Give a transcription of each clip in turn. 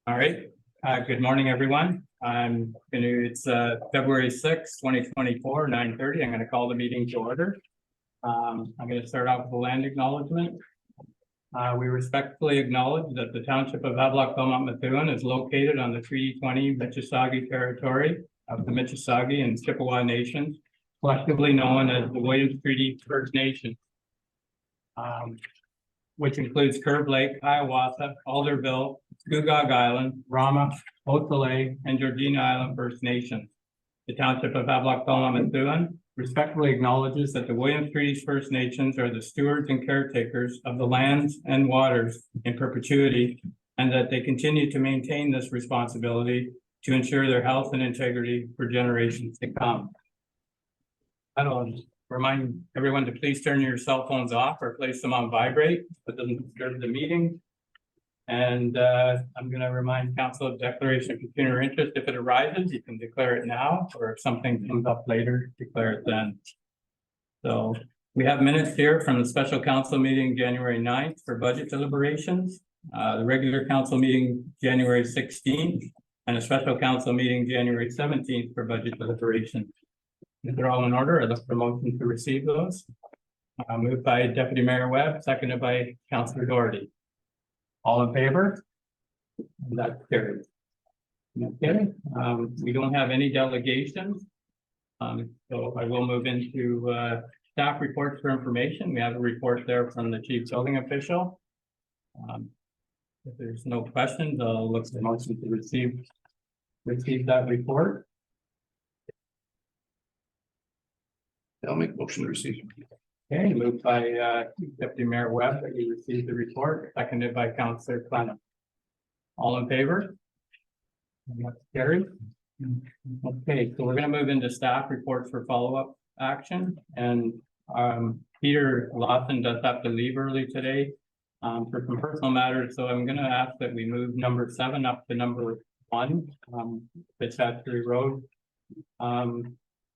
All right, good morning, everyone. It's February 6th, 2024, 9:30. I'm gonna call the meeting to order. I'm gonna start off with the land acknowledgement. We respectfully acknowledge that the township of Havelock-Belmont-Methuen is located on the Treaty 20 Mississauga territory of the Mississauga and Chippewa nations, collectively known as the Williams Treaty First Nation. Which includes Curve Lake, Hiawatha, Alderville, Scugog Island, Rama, Otsale, and Georgina Island First Nations. The township of Havelock-Belmont-Methuen respectfully acknowledges that the Williams Treaty First Nations are the stewards and caretakers of the lands and waters in perpetuity, and that they continue to maintain this responsibility to ensure their health and integrity for generations to come. I'll remind everyone to please turn your cell phones off or place them on vibrate. That doesn't disturb the meeting. And I'm going to remind council of declaration of pecuniary interest. If it arises, you can declare it now, or if something comes up later, declare it then. So we have minutes here from the special council meeting January 9th for budget deliberations, the regular council meeting January 16th, and a special council meeting January 17th for budget deliberations. If they're all in order, I'd look for a motion to receive those. Moved by Deputy Mayor Webb, seconded by Councillor Doherty. All in favor? That's carried. Okay, we don't have any delegations. So I will move into staff reports for information. We have a report there from the chief building official. If there's no questions, I'll look for a motion to receive that report. I'll make a motion to receive. Okay, moved by Deputy Mayor Webb that you received the report, seconded by Councillor Clement. All in favor? And that's carried. Okay, so we're going to move into staff reports for follow-up action, and Peter Lawson does have to leave early today for some personal matters, so I'm going to ask that we move number 7 up to number 1, Fitzpatrick Road.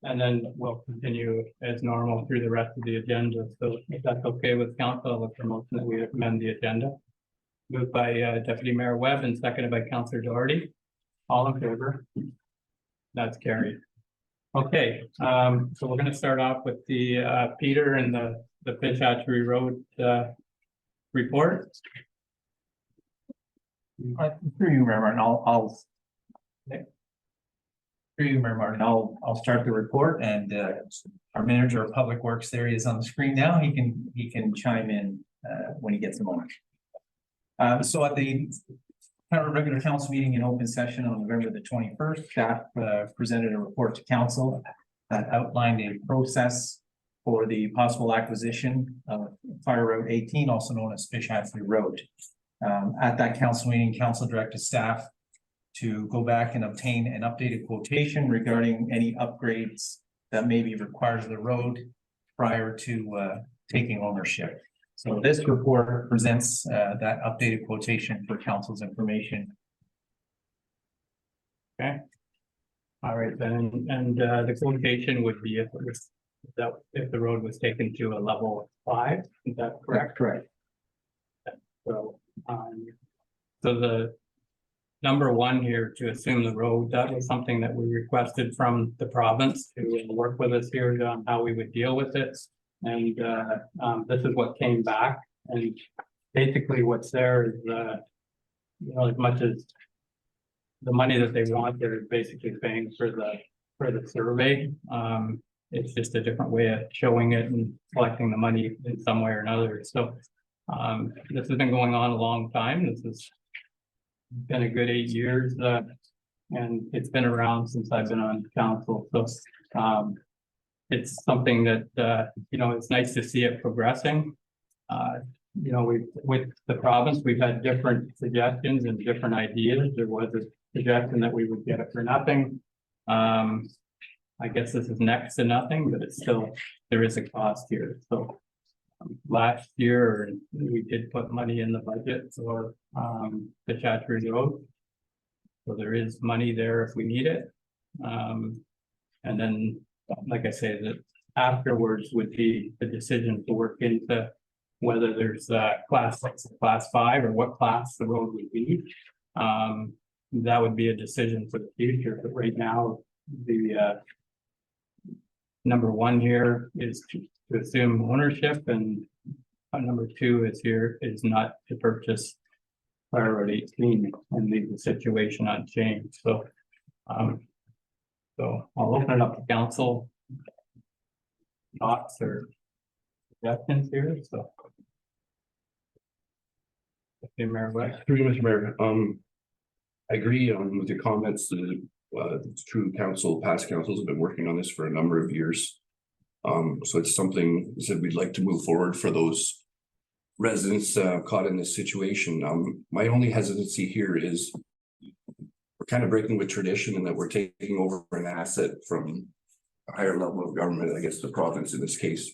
And then we'll continue as normal through the rest of the agenda. So if that's okay with council, I'll look for a motion that we amend the agenda. Moved by Deputy Mayor Webb and seconded by Councillor Doherty. All in favor? That's carried. Okay, so we're going to start off with the Peter and the Fitzpatrick Road report. Through you, Mayor Martin, I'll start the report, and our manager of public works there he is on the screen now. He can chime in when he gets a moment. So at the regular council meeting in open session on November the 21st, staff presented a report to council that outlined a process for the possible acquisition of Fire Road 18, also known as Fish Hatchery Road. At that council meeting, council directed staff to go back and obtain an updated quotation regarding any upgrades that may be required of the road prior to taking ownership. So this report presents that updated quotation for council's information. Okay. All right, then, and the quotation would be if the road was taken to a level 5, is that correct? Correct. So, so the number 1 here, to assume the road, that was something that we requested from the province to work with us here on how we would deal with it. And this is what came back. And basically what's there is, you know, as much as the money that they want, they're basically paying for the survey. It's just a different way of showing it and collecting the money in some way or another. So this has been going on a long time. This has been a good 8 years, and it's been around since I've been on council. So it's something that you know, it's nice to see it progressing. You know, with the province, we've had different suggestions and different ideas. There was a suggestion that we would get it for nothing. I guess this is next to nothing, but it's still, there is a cost here. So last year we did put money in the budget for the Chattery Road, so there is money there if we need it. And then, like I say, that afterwards would be the decision to work into whether there's class 6, class 5, or what class the road would be. that would be a decision for the future, but right now, the number one here is to assume ownership, and number two is here is not to purchase Fire Road 18 and leave the situation unchanged. So so I'll open it up to council thoughts or suggestions here, so. Okay, Mayor West. Through you, Mr. Mayor, I agree with your comments. It's true, past councils have been working on this for a number of years. So it's something that we'd like to move forward for those residents caught in this situation. My only hesitancy here is we're kind of breaking with tradition in that we're taking over an asset from a higher level of government, I guess the province in this case,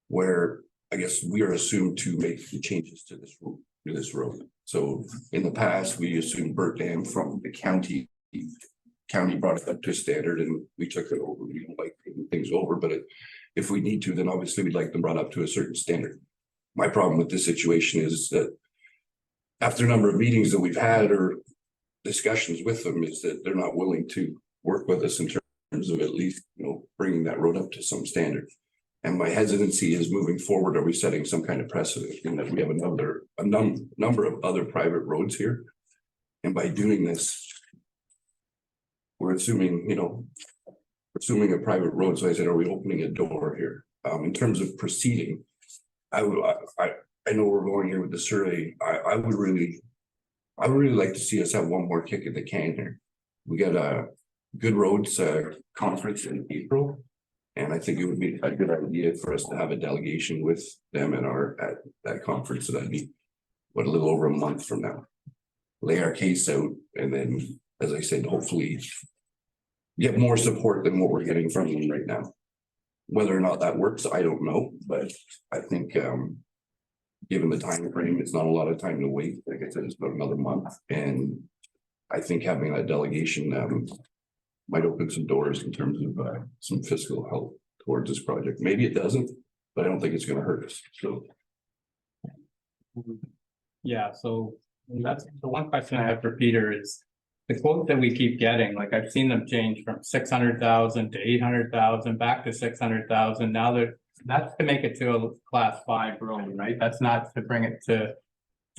where I guess we are assumed to make the changes to this road. So in the past, we assumed Burt Dam from the county. County brought it up to a standard and we took it over. We don't like taking things over, but if we need to, then obviously we'd like them brought up to a certain standard. My problem with this situation is that after a number of meetings that we've had or discussions with them is that they're not willing to work with us in terms of at least, bringing that road up to some standard. And my hesitancy is moving forward. Are we setting some kind of precedent in that we have a number of other private roads here? And by doing this, we're assuming, assuming a private road. So I said, are we opening a door here? In terms of proceeding, I know we're going here with the survey. I would really like to see us have one more kick at the can here. We got a Good Roads conference in April. And I think it would be a good idea for us to have a delegation with them at that conference. So that'd be a little over a month from now. Lay our case out, and then, as I said, hopefully get more support than what we're getting from them right now. Whether or not that works, I don't know, but I think given the time frame, it's not a lot of time to wait. Like I said, it's about another month, and I think having that delegation might open some doors in terms of some fiscal help towards this project. Maybe it doesn't, but I don't think it's going to hurt us. So, yeah. So that's the one question I have for Peter is the quote that we keep getting. Like I've seen them change from 600,000 to 800,000 back to 600,000. Now that's to make it to a class 5 road, right? That's not to bring it to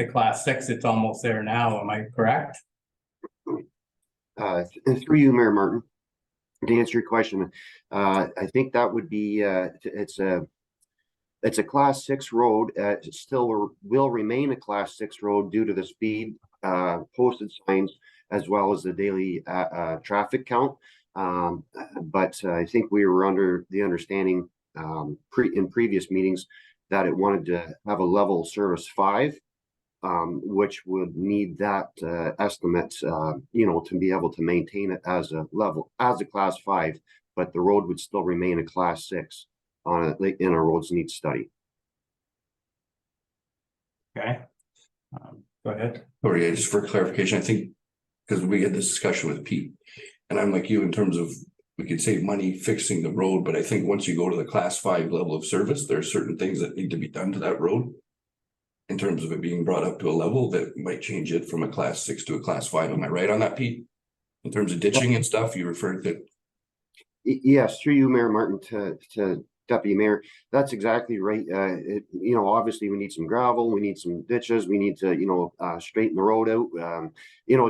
class 6. It's almost there now. Am I correct? Through you, Mayor Martin, to answer your question, I think that would be it's a class 6 road. It still will remain a class 6 road due to the speed posted signs as well as the daily traffic count. But I think we were under the understanding in previous meetings that it wanted to have a level service 5. Which would need that estimate, to be able to maintain it as a class 5, but the road would still remain a class 6 in a roads needs study. Okay. Go ahead. or yeah, just for clarification, I think because we had this discussion with Pete, and I'm like you in terms of we could save money fixing the road, but I think once you go to the class 5 level of service, there are certain things that need to be done to that road. In terms of it being brought up to a level that might change it from a class 6 to a class 5. Am I right on that, Pete? In terms of ditching and stuff, you referred to. Yes, through you, Mayor Martin, to Deputy Mayor. That's exactly right. Obviously we need some gravel, we need some ditches, we need to, straighten the road out.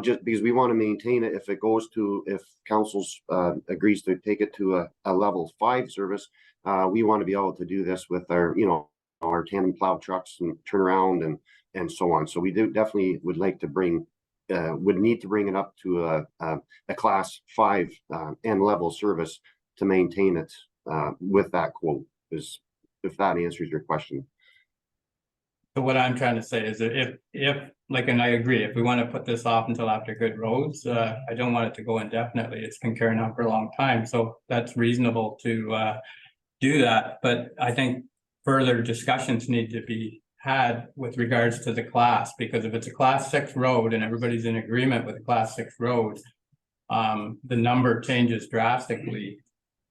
Just because we want to maintain it. If council's agrees to take it to a level 5 service, we want to be able to do this with our tandem plow trucks and turn around and so on. So we definitely would like to would need to bring it up to a class 5 and level service to maintain it with that quote, if that answers your question. So what I'm trying to say is that and I agree, if we want to put this off until after Good Roads, I don't want it to go indefinitely. It's been carrying on for a long time. So that's reasonable to do that. But I think further discussions need to be had with regards to the class, because if it's a class 6 road and everybody's in agreement with a class 6 road, the number changes drastically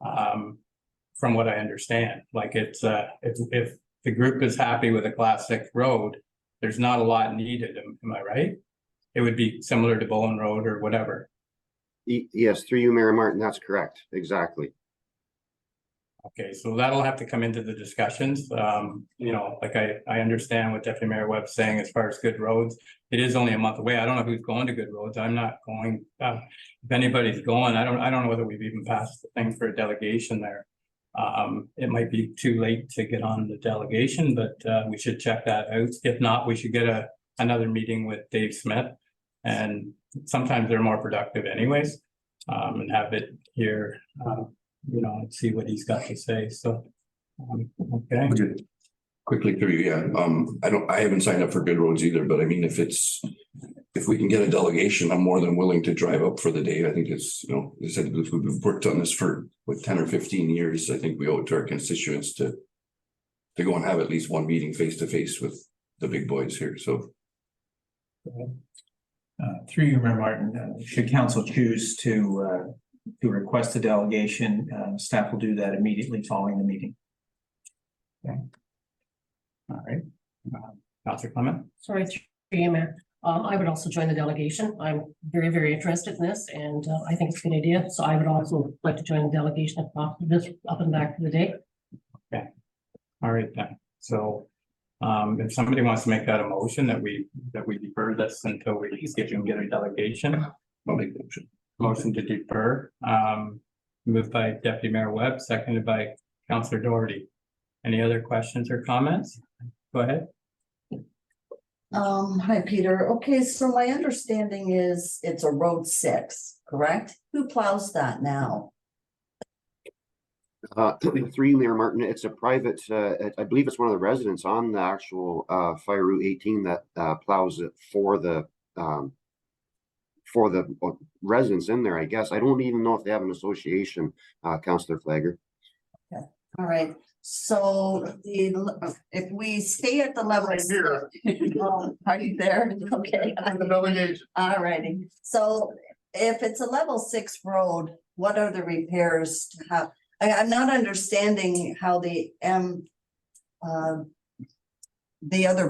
from what I understand. Like if the group is happy with a class 6 road, there's not a lot needed. Am I right? it would be similar to Bowen Road or whatever. Yes, through you, Mayor Martin, that's correct, exactly. Okay, so that'll have to come into the discussions. You know, like I understand what Deputy Mayor Webb's saying as far as Good Roads. It is only a month away. I don't know who's going to Good Roads. I'm not going. If anybody's going, I don't know whether we've even passed the thing for a delegation there. It might be too late to get on the delegation, but we should check that out. If not, we should get another meeting with Dave Smith. And sometimes they're more productive anyways, and have it here, you know, and see what he's got to say. So, okay. Okay. Quickly through you, yeah. I haven't signed up for Good Roads either, but I mean, if we can get a delegation, I'm more than willing to drive up for the day. I think it's, you know, as I said, we've worked on this for what, 10 or 15 years. I think we owe it to our constituents to go and have at least one meeting face to face with the big boys here. So. Through you, Mayor Martin, should council choose to request a delegation, staff will do that immediately following the meeting. Okay. All right. Councilor Clement? Sorry, through you, Mayor. I would also join the delegation. I'm very, very interested in this and I think it's a good idea. So I would also like to join the delegation if possible, this up and back for the day. Okay. All right then. So if somebody wants to make that a motion that we defer this until we get a delegation. I'll make the motion. Motion to defer, moved by Deputy Mayor Webb, seconded by Councillor Doherty. Any other questions or comments? Go ahead. Hi, Peter. Okay, so my understanding is it's a road 6, correct? Who plows that now? Through you, Mayor Martin, it's a private, I believe it's one of the residents on the actual Fire Route 18 that plows it for the residents in there, I guess. I don't even know if they have an association, Councillor Flagger. Okay. All right. So if we stay at the level here, are you there? Okay. All righty. So if it's a level 6 road, what are the repairs to have? I'm not understanding how the other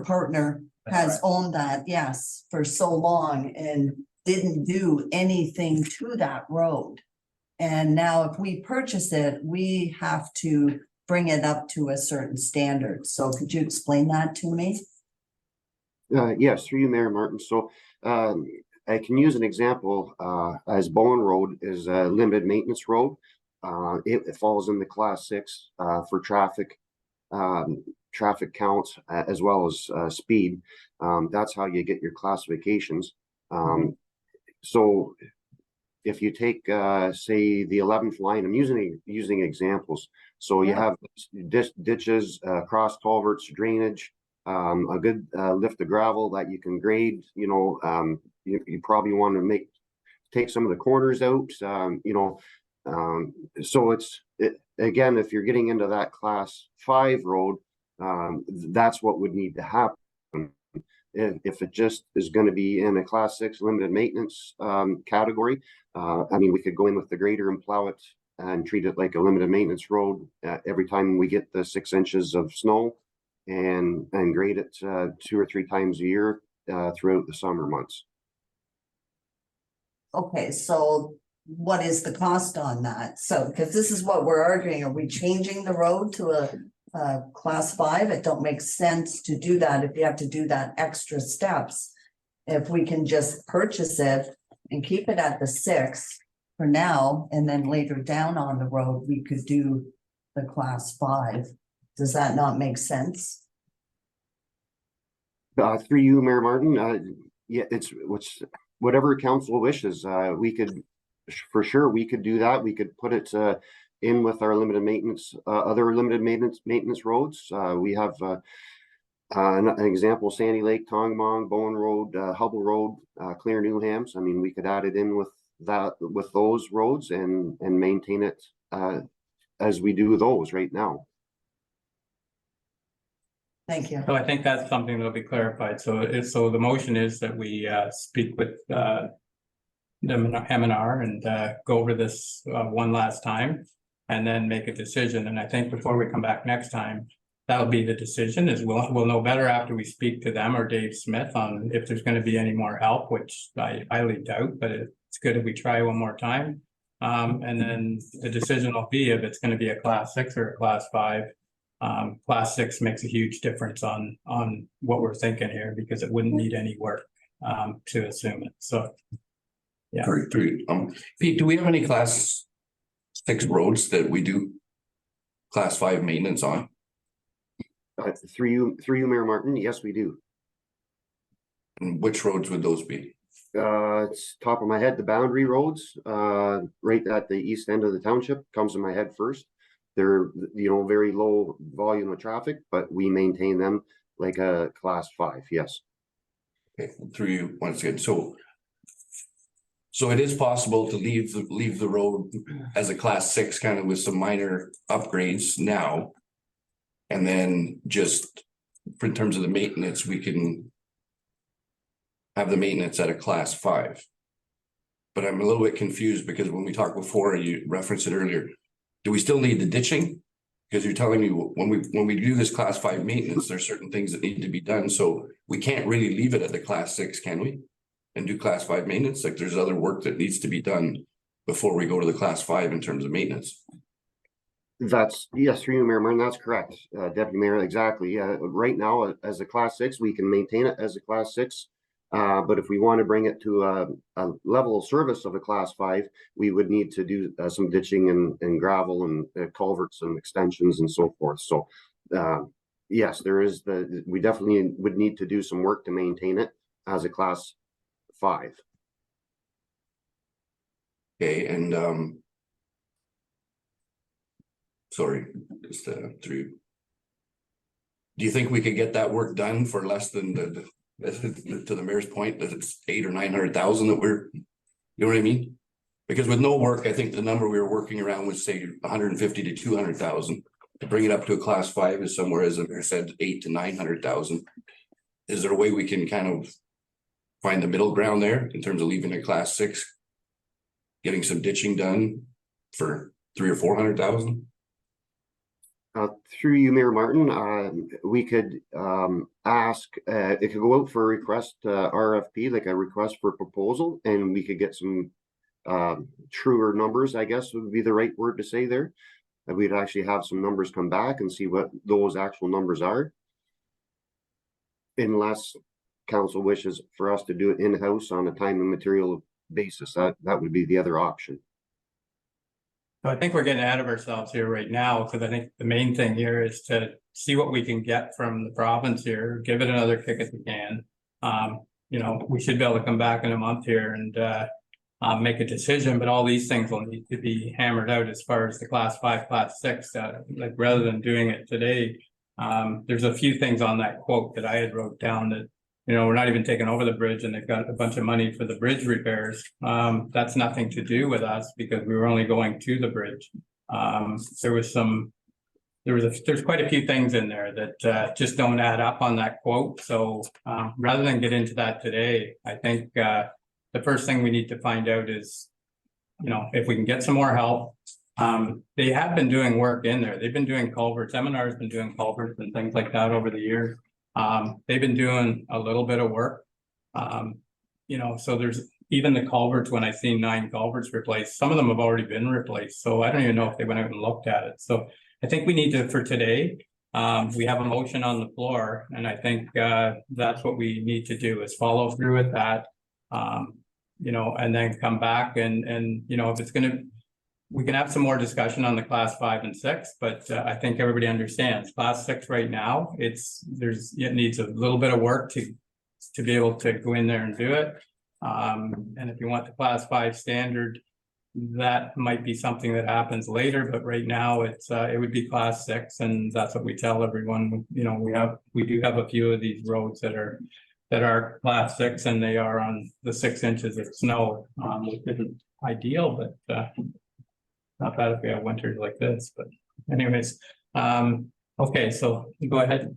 partner has owned that, yes, for so long and didn't do anything to that road. And now if we purchase it, we have to bring it up to a certain standard. So could you explain that to me? Yes, through you, Mayor Martin. So I can use an example as Bowen Road is a limited maintenance road. It falls in the class 6 for traffic counts as well as speed. That's how you get your classifications. So if you take say the 11th line, I'm using examples. So you have ditches, cross culverts, drainage, a good lift of gravel that you can grade. You know, you probably want to take some of the corners out. You know. So again, if you're getting into that class 5 road, that's what would need to happen. If it just is going to be in a class 6 limited maintenance category, I mean, we could go in with the grader and plow it and treat it like a limited maintenance road every time we get the 6 inches of snow and grade it 2 or 3 times a year throughout the summer months. Okay, so what is the cost on that? So, because this is what we're arguing, are we changing the road to a class 5? It don't make sense to do that if you have to do that extra steps. If we can just purchase it and keep it at the 6 for now, and then later down on the road, we could do the class 5. Does that not make sense? Through you, Mayor Martin, yeah, it's whatever council wishes. We could, for sure, we could do that. We could put it in with our limited maintenance, other limited maintenance roads. We have an example: Sandy Lake, Tongmong, Bowen Road, Hubble Road, Clear Newhams. I mean, we could add it in with those roads and maintain it as we do those right now. Thank you. So I think that's something that'll be clarified. So the motion is that we speak with the M&R and go over this one last time and then make a decision. And I think before we come back next time, that'll be the decision, is we'll know better after we speak to them or Dave Smith on if there's gonna be any more help, which I highly doubt, but it's good if we try one more time. And then the decision will be if it's gonna be a class 6 or a class 5. Class 6 makes a huge difference on what we're thinking here, because it wouldn't need any work to assume it, so. Yeah. Very, Pete, do we have any class 6 roads that we do class 5 maintenance on? Through you, Mayor Martin, yes, we do. And which roads would those be? It's top of my head, the boundary roads, right at the east end of the township comes to my head first. They're, very low volume of traffic, but we maintain them like a class 5, yes. Okay, through you once again, so it is possible to leave the road as a class 6, kind of with some minor upgrades now. And then just in terms of the maintenance, we can have the maintenance at a class 5. But I'm a little bit confused because when we talked before, you referenced it earlier, do we still need the ditching? Because you're telling me when we do this class 5 maintenance, there's certain things that need to be done. So we can't really leave it at the class 6, can we? And do class 5 maintenance? Like there's other work that needs to be done before we go to the class 5 in terms of maintenance. That's, yes, through you, Mayor Martin, that's correct. Deputy Mayor, exactly. Right now, as a class 6, we can maintain it as a class 6. But if we want to bring it to a level of service of a class 5, we would need to do some ditching and gravel and culverts and extensions and so forth. So, yes, we definitely would need to do some work to maintain it as a class 5. Okay, and sorry, just through. Do you think we could get that work done for less than to the mayor's point that it's 800,000 or 900,000 that we're, you know what I mean? Because with no work, I think the number we were working around was say 150 to 200,000. To bring it up to a class 5 is somewhere, as the mayor said, 800,000 to 900,000. Is there a way we can kind of find the middle ground there in terms of leaving a class 6, getting some ditching done for 300,000 or 400,000? Through you, Mayor Martin, we could ask, it could go out for a request RFP, like a request for proposal, and we could get some truer numbers, I guess would be the right word to say there. And we'd actually have some numbers come back and see what those actual numbers are. Unless council wishes for us to do it in-house on a time and material basis, that would be the other option. So I think we're getting ahead of ourselves here right now, because I think the main thing here is to see what we can get from the province here, give it another kick at the can. We should be able to come back in a month here and make a decision, but all these things will need to be hammered out as far as the class 5, class 6, like rather than doing it today. There's a few things on that quote that I had wrote down that, we're not even taking over the bridge and they've got a bunch of money for the bridge repairs. That's nothing to do with us because we were only going to the bridge. There's quite a few things in there that just don't add up on that quote. So rather than get into that today, I think the first thing we need to find out is, if we can get some more help. They have been doing work in there. They've been doing culverts. M&R has been doing culverts and things like that over the years. They've been doing a little bit of work. So there's even the culverts, when I see 9 culverts replaced, some of them have already been replaced. So I don't even know if they went out and looked at it. So I think we need to, for today, we have a motion on the floor, and I think that's what we need to do is follow through with that. And then come back and if it's we can have some more discussion on the class 5 and 6, but I think everybody understands class 6 right now. It needs a little bit of work to be able to go in there and do it. And if you want the class 5 standard, that might be something that happens later, but right now it would be class 6, and that's what we tell everyone. We do have a few of these roads that are class 6, and they are on the 6 inches of snow, which isn't ideal, but not bad if we have winters like this. But anyways, okay, so go ahead.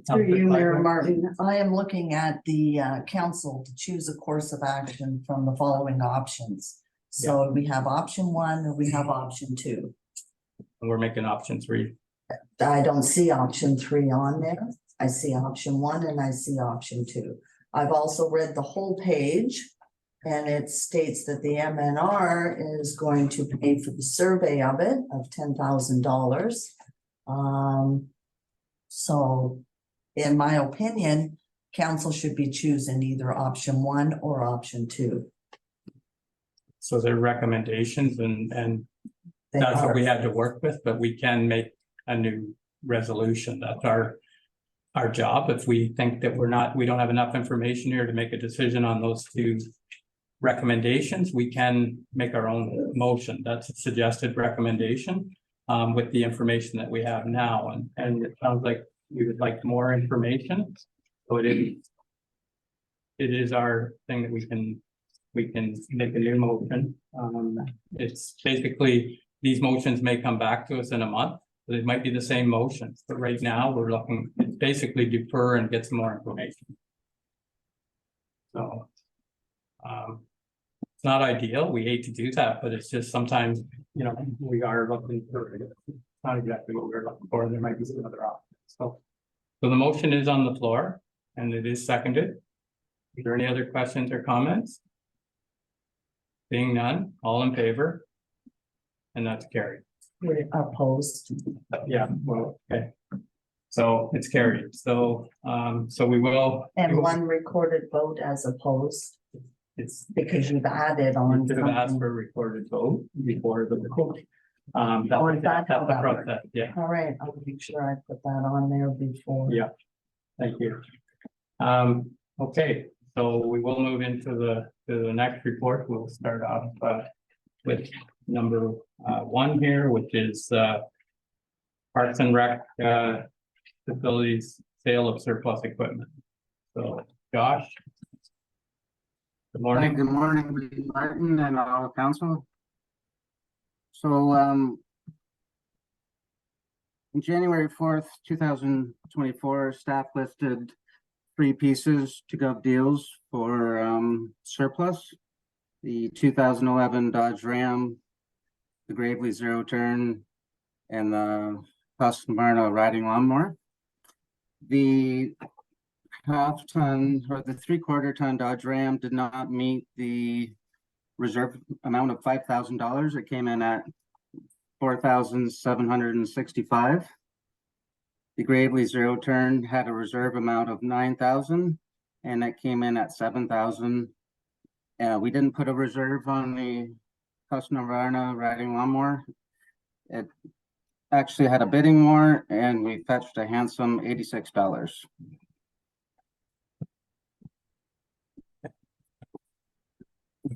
Through you, Mayor Martin, I am looking at the council to choose a course of action from the following options. So we have option 1 or we have option 2. We're making option 3. I don't see option 3 on there. I see option 1 and I see option 2. I've also read the whole page. And it states that the MNR is going to pay for the survey of it of $10,000. So in my opinion, council should be choosing either option 1 or option 2. So their recommendations and They that's what are- we had to work with, but we can make a new resolution. That's our job. If we think that we don't have enough information here to make a decision on those two recommendations, we can make our own motion. That's a suggested recommendation with the information that we have now. And it sounds like we would like more information. So it is our thing that we can make a new motion. It's basically, these motions may come back to us in a month, but it might be the same motions. But right now, we're looking, it's basically defer and get some more information. So it's not ideal. We hate to do that, but it's just sometimes, you know, we are looking for it. It's not exactly what we're looking for. There might be some other options. So the motion is on the floor and it is seconded. Is there any other questions or comments? Being none, all in favor? And that's carried. We're opposed. Yeah, well, okay. So it's carried. So we will. And 1 recorded vote as opposed, It's. because you've added on. You should have asked something. for a recorded vote before the vote. That's Oh, is that how the that works? process, yeah, All right, I'll make sure I put that on there before. Yeah. thank you. Okay, so we will move into the next report. We'll start off with number 1 here, which is Parks and Rec facilities sale of surplus equipment. So Josh. Good Hi, morning. good morning, Martin and all council. So, on January 4th, 2024, staff listed 3 pieces to gov deals for surplus. The 2011 Dodge Ram, the Gravely Zero Turn, and the Husqvarna riding lawnmower. The half-ton or the 3/4 ton Dodge Ram did not meet the reserve amount of $5,000. It came in at $4,765. The Gravely Zero Turn had a reserve amount of $9,000, and it came in at $7,000. We didn't put a reserve on the Husqvarna riding lawnmower. It actually had a bidding war, and we fetched a handsome $86.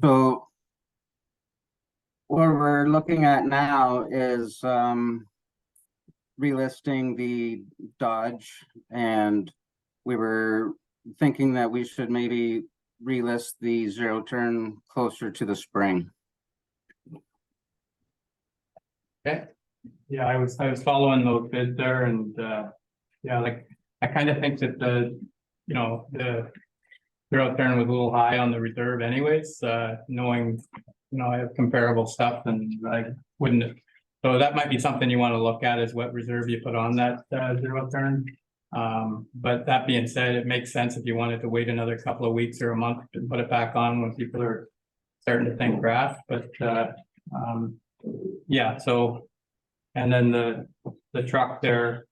So what we're looking at now is relisting the Dodge, and we were thinking that we should maybe relist the Zero Turn closer to the spring. Okay, yeah, I was following those bids there and yeah, like I kind of think that the Zero Turn was a little high on the reserve anyways, knowing, I have comparable stuff and I wouldn't. So that might be something you want to look at, is what reserve you put on that Zero Turn. But that being said, it makes sense if you wanted to wait another couple of weeks or a month to put it back on when people are starting to think grass, but yeah, so, and then the truck there,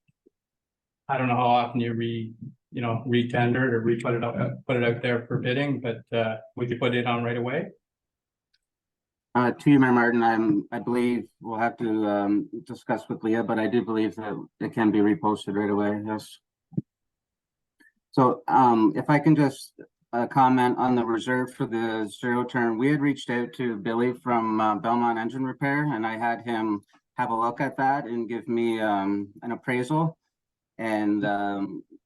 I don't know how often you re-tender it or put it out there for bidding, but would you put it on right away? To you, Mayor Martin, I believe we'll have to discuss with Leah, but I do believe that it can be reposted right away, yes. So if I can just comment on the reserve for the Zero Turn, we had reached out to Billy from Belmont Engine Repair, and I had him have a look at that and give me an appraisal. And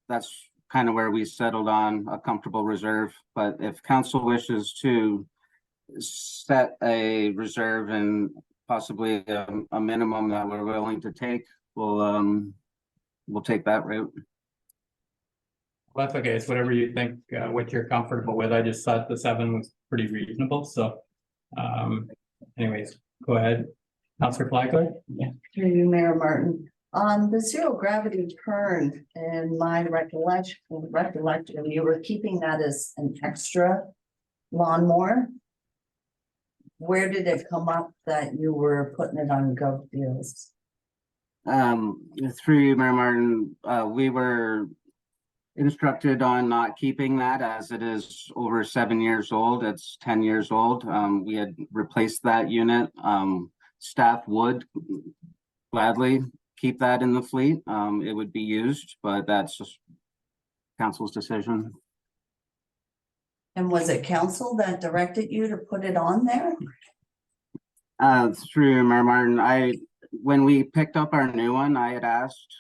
that's kind of where we settled on a comfortable reserve. But if council wishes to set a reserve and possibly a minimum that we're willing to take, we'll take that route. Well, that's okay. It's whatever you think, what you're comfortable with. I just thought the 7 was pretty reasonable. So anyways, go ahead. Councilor Flagler? Through you, Mayor Martin. On the zero gravity turn, in my recollection, you were keeping that as an extra lawnmower. Where did it come up that you were putting it on Gov Deals? Through you, Mayor Martin, we were instructed on not keeping that as it is over 7 years old. It's 10 years old. We had replaced that unit. Staff would gladly keep that in the fleet. It would be used, but that's just council's decision. And was it council that directed you to put it on there? Through Mayor Martin, when we picked up our new one, I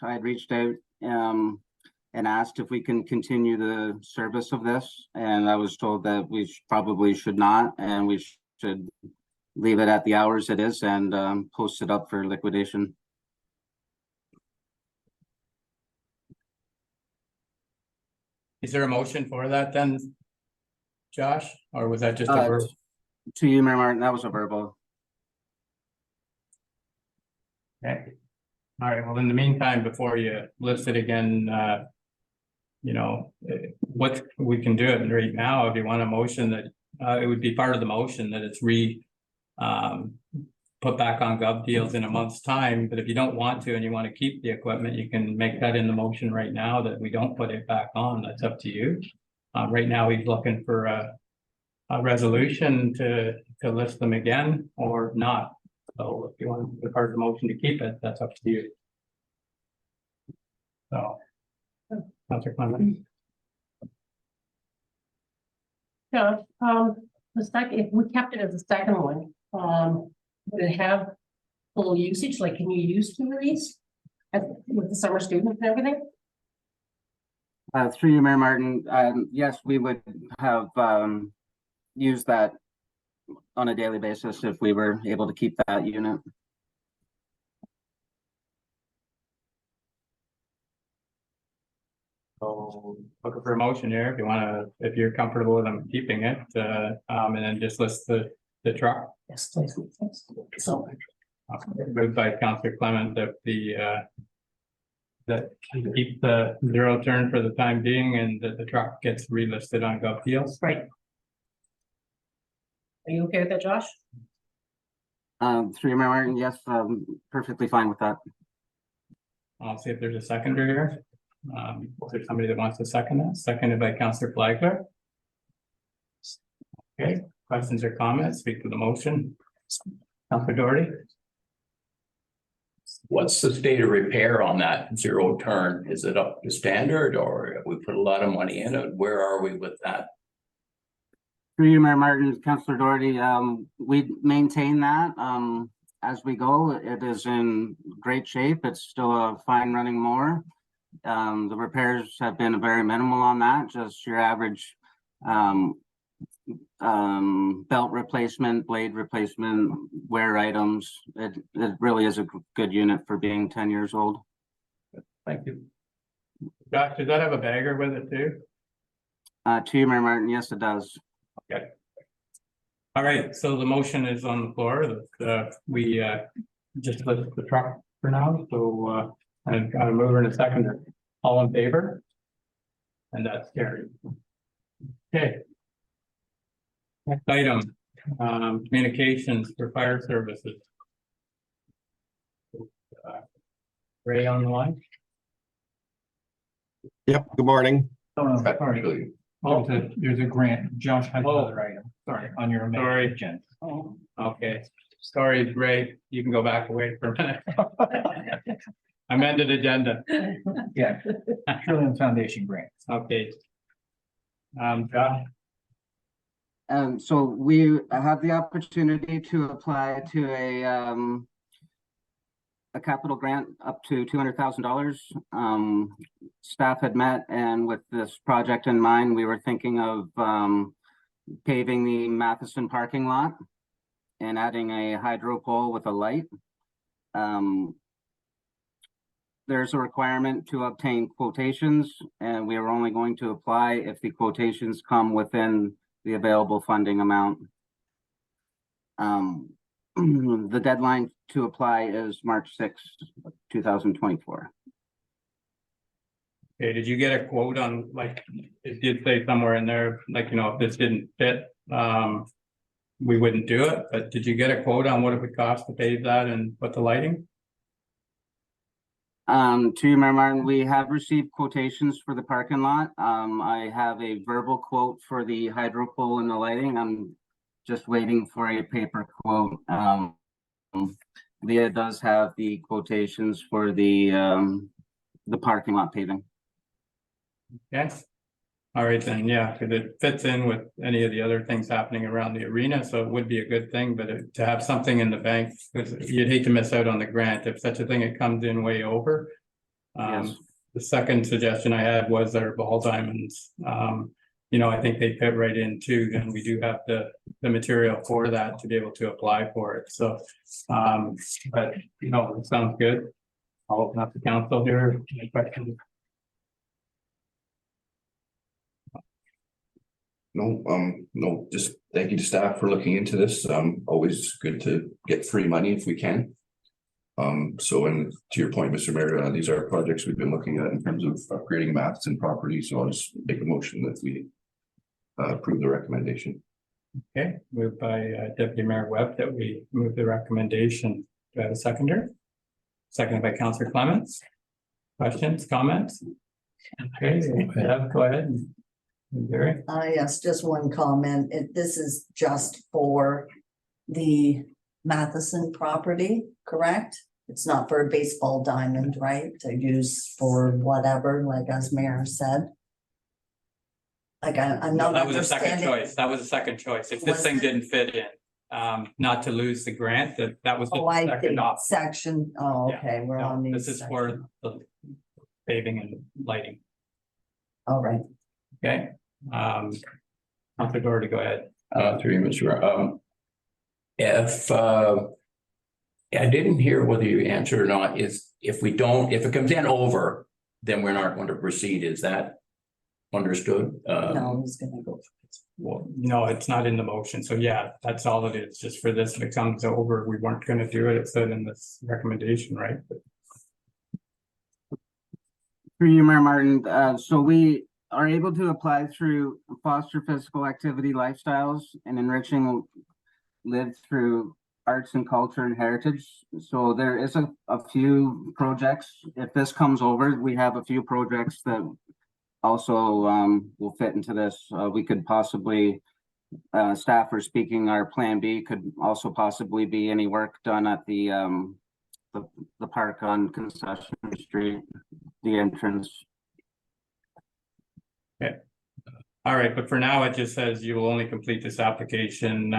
had reached out and asked if we can continue the service of this, and I was told that we probably should not, and we should leave it at the hours it is and post it up for liquidation. Is there a motion for that then, Josh, or was that just a verb? To you, Mayor Martin, that was a verbal. Okay. All right, well, in the meantime, before you list it again, you know, what we can do it right now, if you want a motion that, it would be part of the motion that it's put back on Gov Deals in a month's time, but if you don't want to and you want to keep the equipment, you can make that in the motion right now that we don't put it back on. That's up to you. Right now, he's looking for a resolution to list them again or not. So if you want to be part of the motion to keep it, that's up to you. So, Councilor Clement. Yeah, the second, if we kept it as a second one, would it have full usage? Like, can you use two of these with the summer students and everything? Through you, Mayor Martin, yes, we would have used that on a daily basis if we were able to keep that unit. So looking for a motion here, if you want to, if you're comfortable with them keeping it, and then just list the truck. Yes, please. So, Moved by Councilor Clement that that you keep the zero turn for the time being and that the truck gets relisted on Gov Deals. right. Are you okay with that, Josh? Through you, Mayor Martin, yes, perfectly fine with that. I'll see if there's a seconder here. Is there somebody that wants to second that? Seconded by Councilor Flagler. Okay, questions or comments? Speak to the motion. Councilor Doherty. What's the state of repair on that zero turn? Is it up to standard or have we put a lot of money in it? Where are we with that? Through you, Mayor Martin, Councilor Doherty, we maintain that as we go. It is in great shape. It's still a fine running mower. The repairs have been very minimal on that, just your average belt replacement, blade replacement, wear items. It really is a good unit for being 10 years old. Thank you. Josh, does that have a bagger with it too? To you, Mayor Martin, yes, it does. Okay. All right, so the motion is on the floor that we just list the truck for now. So I've got a mover and a seconder. All in favor? And that's carried. Okay. Next item, communications for fire services. Ray on the line? Yep, good morning. Oh, no, sorry. Actually, Oh, There's a grant. Josh has Oh. another item. Sorry, on your Sorry. agenda. oh, okay. Sorry, Ray, you can go back away for a minute. Amended agenda. Yeah, Trillium Foundation grant. Okay. Josh? So we have the opportunity to apply to a capital grant up to $200,000. Staff had met, and with this project in mind, we were thinking of paving the Matheson parking lot and adding a hydro pole with a light. There's a requirement to obtain quotations, and we are only going to apply if the quotations come within the available funding amount. the deadline to apply is March 6th, 2024. Okay, did you get a quote on, like, it did say somewhere in there, like, you know, if this didn't fit, we wouldn't do it, but did you get a quote on what it would cost to pave that and put the lighting? To you, Mayor Martin, we have received quotations for the parking lot. I have a verbal quote for the hydro pole and the lighting. I'm just waiting for a paper quote. Leah does have the quotations for the parking lot paving. Yes. All right, then, yeah, because it fits in with any of the other things happening around the arena, so it would be a good thing, but to have something in the bank, because you'd hate to miss out on the grant if such a thing, it comes in way over. Yes. The second suggestion I had was our ball diamonds. You know, I think they fit right in too, and we do have the material for that to be able to apply for it, so. But, you know, it sounds good. I'll open up the council here. Any questions? No, just thank you to staff for looking into this. Always good to get free money if we can. So, and to your point, Mr. Mayor, these are projects we've been looking at in terms of upgrading maths and property, so I'll just make a motion that we approve the recommendation. Okay, moved by Deputy Mayor Webb that we move the recommendation. Do I have a seconder? Seconded by Councillor Clements. Questions, comments? Okay, Deb, go ahead. Gary? Yes, just one comment. This is just for the Matheson property, correct? It's not for a baseball diamond, right? To use for whatever, like as Mayor said. Like I'm not That was a second understanding. choice. That was a second choice. If this Was thing it? didn't fit in, not to lose the grant, that was Oh, the I second think option. section, oh, Yeah, okay, we're No, on these. this is for the paving and lighting, All right. okay? Councillor Doherty, go ahead. Through you, Mr. Mayor. If I didn't hear whether you answered or not, is if it comes in over, then we're not going to proceed. Is that understood? No, he's gonna go. Well, no, it's not in the motion, so yeah, that's all it is, just for this, if it comes over, we weren't gonna do it, it said in this recommendation, right? Through you, Mayor Martin, so we are able to apply through foster physical activity lifestyles and enriching live through arts and culture and heritage. So there is a few projects. If this comes over, we have a few projects that also will fit into this. We could possibly, staff are speaking, our plan B could also possibly be any work done at the park on Concession Street, the entrance. All right, but for now, it just says you will only complete this application,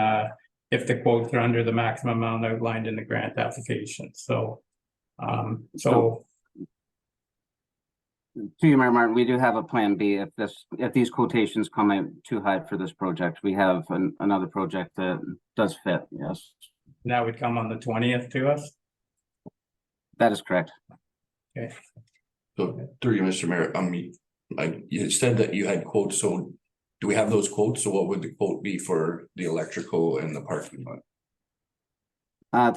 if the quotes are under the maximum amount outlined in the grant application, so. So, To you, Mayor Martin, we do have a plan B if these quotations come out too high for this project. We have another project that does fit, yes. that would come on the 20th to us, That is correct. So through you, Mr. Mayor, you said that you had quotes, so do we have those quotes? So what would the quote be for the electrical and the parking lot?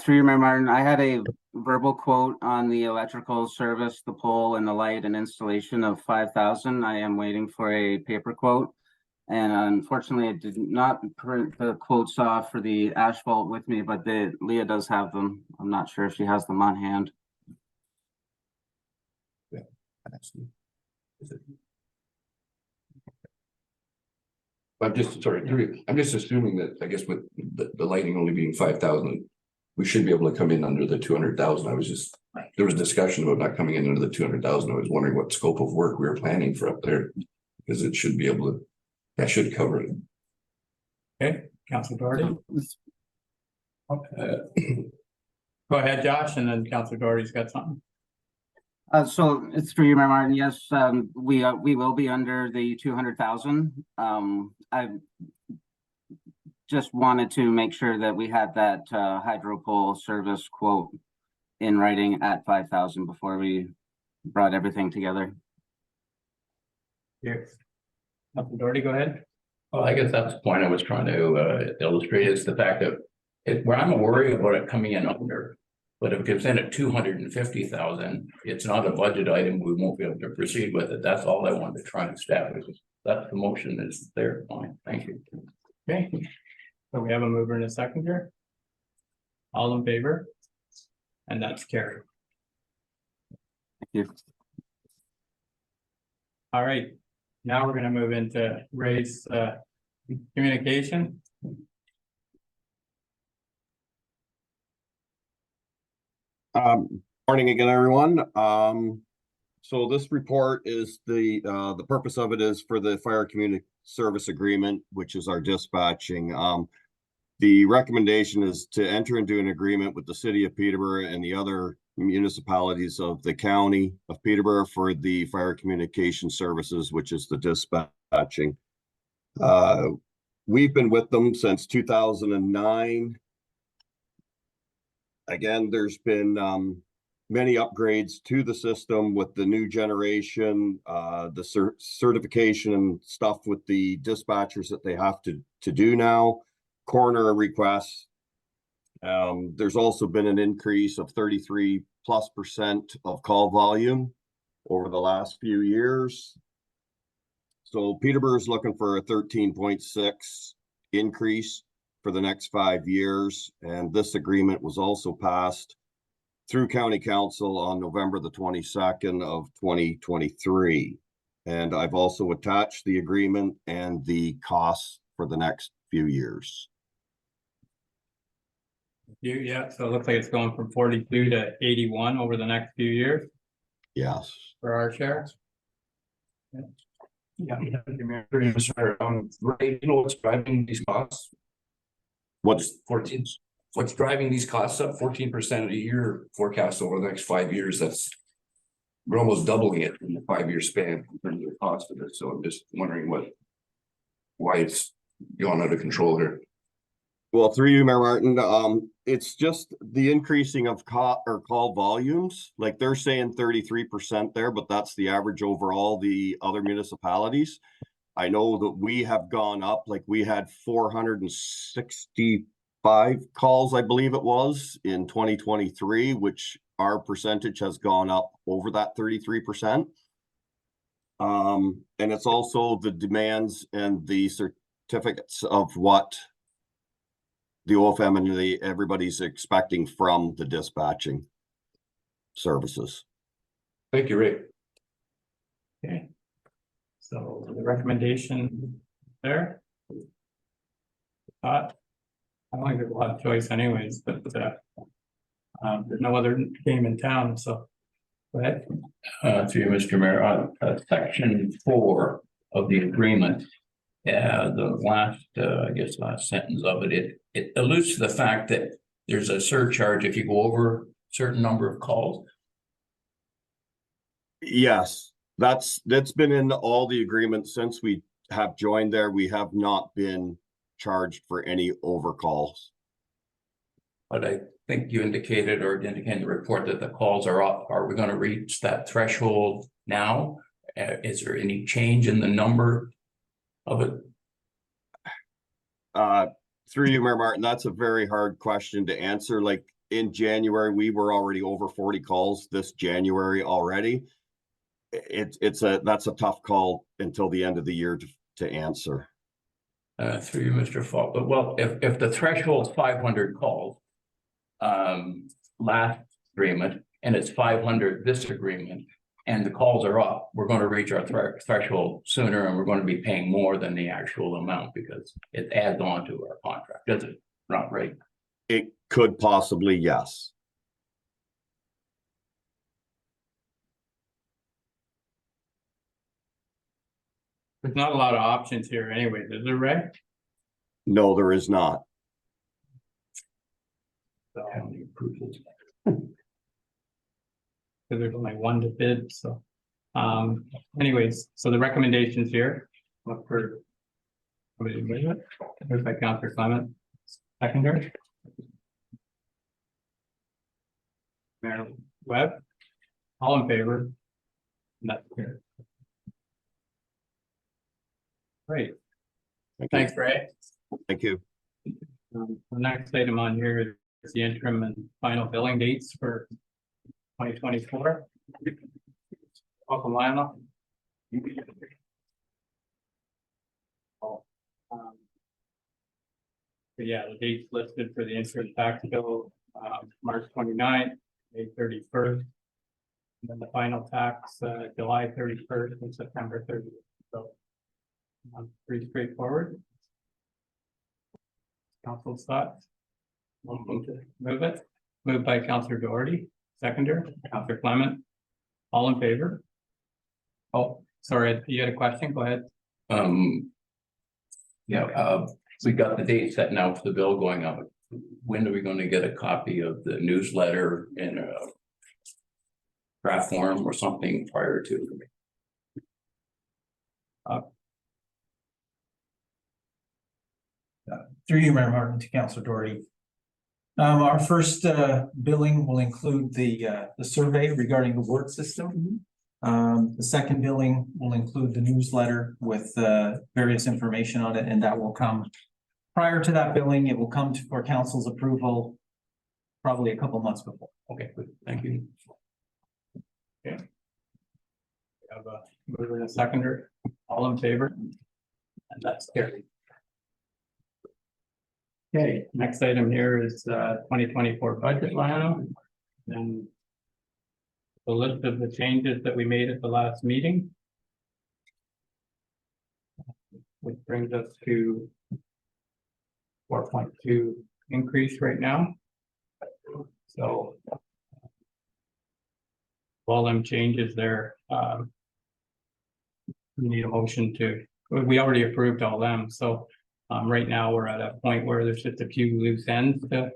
Through you, Mayor Martin, I had a verbal quote on the electrical service, the pole and the light and installation of 5,000. I am waiting for a paper quote. And unfortunately, I did not print the quotes off for the asphalt with me, but Leah does have them. I'm not sure if she has them on hand. I'm just, sorry, I'm just assuming that, I guess with the lighting only being 5,000, we should be able to come in under the 200,000. I was just, there was discussion about not coming in under the 200,000. I was wondering what scope of work we were planning for up there. Because it should be able to, that should cover it. okay, Councillor Doherty? Go ahead, Josh, and then Councillor Doherty's got something. So it's for you, Mayor Martin. Yes, we will be under the 200,000. I just wanted to make sure that we had that hydro pole service quote in writing at 5,000 before we brought everything together. Yes. Councillor Doherty, go ahead. Well, I guess that's the point I was trying to illustrate is the fact that where I'm worried about it coming in under. But if it comes in at 250,000, it's not a budget item, we won't be able to proceed with it. That's all I wanted to try and establish. That's the motion is there, fine, thank you. Okay, so we have a mover and a seconder. All in favor? And that's carried. Thank you. All right, now we're gonna move into Ray's communication. Morning again, everyone. So this report is the purpose of it is for the fire community service agreement, which is our dispatching. The recommendation is to enter into an agreement with the city of Peterborough and the other municipalities of the county of Peterborough for the fire communication services, which is the dispatching. We've been with them since 2009. Again, there's been many upgrades to the system with the new generation, the certification and stuff with the dispatchers that they have to do now, coroner requests. There's also been an increase of 33+% of call volume over the last few years. So Peterborough is looking for a 13.6 increase for the next 5 years. And this agreement was also passed through County Council on November the 22nd of 2023. And I've also attached the agreement and the costs for the next few years. Yeah, so it looks like it's going from 42 to 81 over the next few years Yes. for our share. Yeah. Ray, you know what's driving these costs? What's 14, what's driving these costs up 14% a year forecast over the next 5 years? That's, we're almost doubling it in the 5-year span in terms of the cost of it. So I'm just wondering why it's gone out of control here. Well, through you, Mayor Martin, it's just the increasing of call volumes. Like they're saying 33% there, but that's the average over all the other municipalities. I know that we have gone up, like we had 465 calls, I believe it was, in 2023, which our percentage has gone up over that 33%. And it's also the demands and the certificates of what the OFM and everybody's expecting from the dispatching services. Thank you, Ray. Okay. So the recommendation there. I don't think there's a lot of choice anyways, but there's no other game in town, so. Go ahead. Through you, Mr. Mayor, section 4 of the agreement. The last, I guess, last sentence of it, it alludes to the fact that there's a surcharge if you go over a certain number of calls. Yes, that's been in all the agreements since we have joined there. We have not been charged for any overcalls. But I think you indicated or indicated in the report that the calls are up. Are we going to reach that threshold now? Is there any change in the number of it? Through you, Mayor Martin, that's a very hard question to answer. Like in January, we were already over 40 calls this January already. That's a tough call until the end of the year to answer. Through you, Mr. Falk. But well, if the threshold is 500 calls, last agreement, and it's 500 this agreement, and the calls are up, we're going to reach our threshold sooner, and we're going to be paying more than the actual amount because it adds on to our contract, does it? Not right. It could possibly, yes. There's not a lot of options here anyway, is there, Ray? No, there is not. So, County approvals. because there's only one to bid, so. Anyways, so the recommendations here, look for. Somebody move it, moved by Counselor Clement, seconder. Mayor Webb, all in favor? And that's clear. Great, Thank you. thanks, Ray. Thank you. The next item on here is the interim and final billing dates for 2024. Welcome, Lionel. But yeah, the dates listed for the interim tax bill, March 29th, May 31st. And then the final tax, July 31st and September 30th. So pretty straightforward. Council's thoughts? Welcome to move it. Moved by Councillor Doherty, seconder, Councillor Clement. All in favor? Oh, sorry, you had a question? Go ahead. Yeah, we got the date set now for the bill going out. When are we going to get a copy of the newsletter in a draft form or something prior to? Through you, Mayor Martin, to Councillor Doherty. Our first billing will include the survey regarding the ward system. The second billing will include the newsletter with various information on it, and that will come prior to that billing. It will come for council's approval probably a couple months before. Okay, good, thank you. Okay. We have a mover and a seconder, all in favor? And that's carried. Okay, next item here is 2024 budget, Lionel. And the list of the changes that we made at the last meeting. Which brings us to 4.2 increase right now. So all them changes there, we need a motion to, we already approved all them, so right now we're at a point where there's just a few loose ends to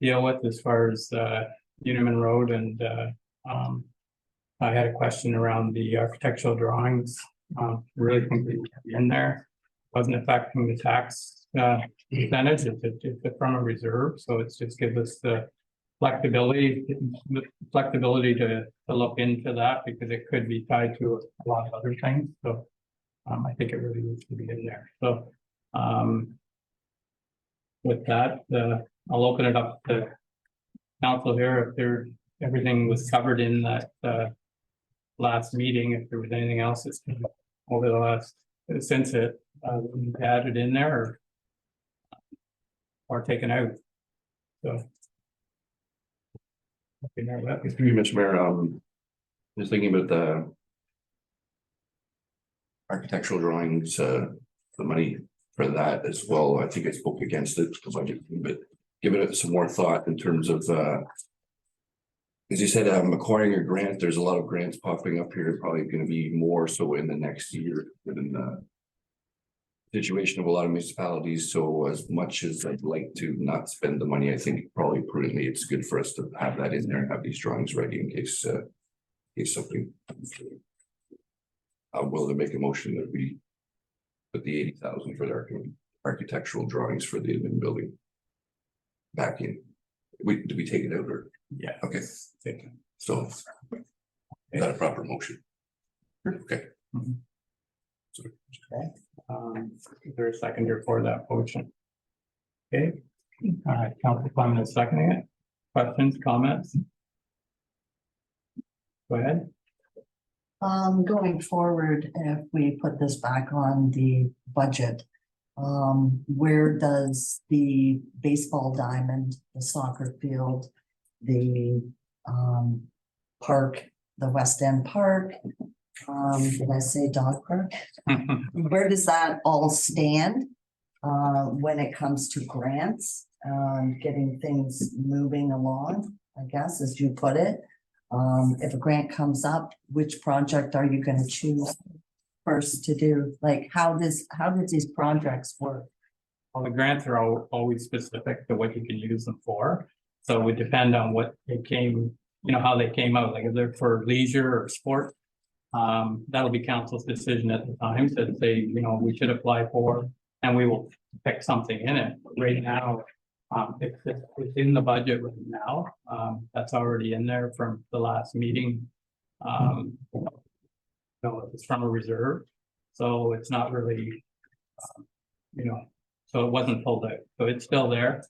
deal with as far as Uniman Road, and I had a question around the architectural drawings. Really think they should be in there. Wasn't affecting the tax percentage, it's from a reserve, so it's just gives us the flexibility to look into that, because it could be tied to a lot of other things. So I think it really needs to be in there. So with that, I'll open it up to council here if everything was covered in that last meeting. If there was anything else that's over the last since it added in there or taken out. So. Through you, Mr. Mayor, just thinking about the architectural drawings, the money for that as well. I think I spoke against it because I didn't, but giving it some more thought in terms of, as you said, acquiring a grant. There's a lot of grants popping up here, probably going to be more so in the next year, given the situation of a lot of municipalities. So as much as I'd like to not spend the money, I think probably prudently it's good for us to have that in there and have these drawings ready in case something. I'm willing to make a motion that we put the 80,000 for the architectural drawings for the admin building back in. Did we take it out or? Yeah. Okay. So is that a proper motion? Okay. Mm-hmm. Is there a seconder for that motion? Okay, Council Clement is seconding it. Questions, comments? Go ahead. Going forward, if we put this back on the budget, where does the baseball diamond, the soccer field, the park, the West End Park, did I say dog park? Where does that all stand when it comes to grants, getting things moving along, I guess, as you put it? If a grant comes up, which project are you going to choose first to do? Like, how does these projects work? Well, the grants are always specific to what you can use them for. So it would depend on what they came, how they came out, like if they're for leisure or sport. That'll be council's decision at the time to say, we should apply for, and we will pick something in it. Right now, it's in the budget right now. That's already in there from the last meeting. It's from a reserve, so it's not really, So it wasn't pulled out, so it's still there.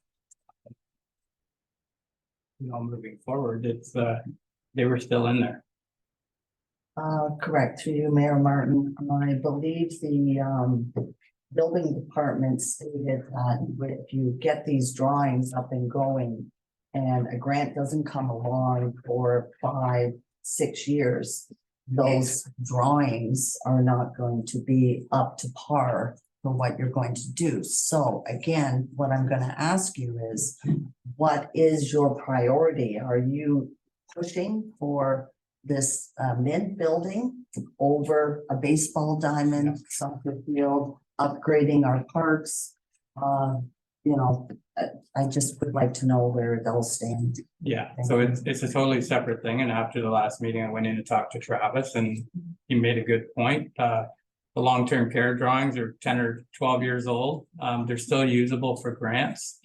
Moving forward, it's, they were still in there. Correct, through you, Mayor Martin. I believe the building department stated that if you get these drawings up and going and a grant doesn't come along for 5-6 years, those drawings are not going to be up to par for what you're going to do. So again, what I'm gonna ask you is, what is your priority? Are you pushing for this mid building over a baseball diamond, soccer field, upgrading our parks? I just would like to know where they'll stand. Yeah, so it's a totally separate thing, and after the last meeting, I went in to talk to Travis, and he made a good point. The long-term care drawings are 10 or 12 years old. They're still usable for grants.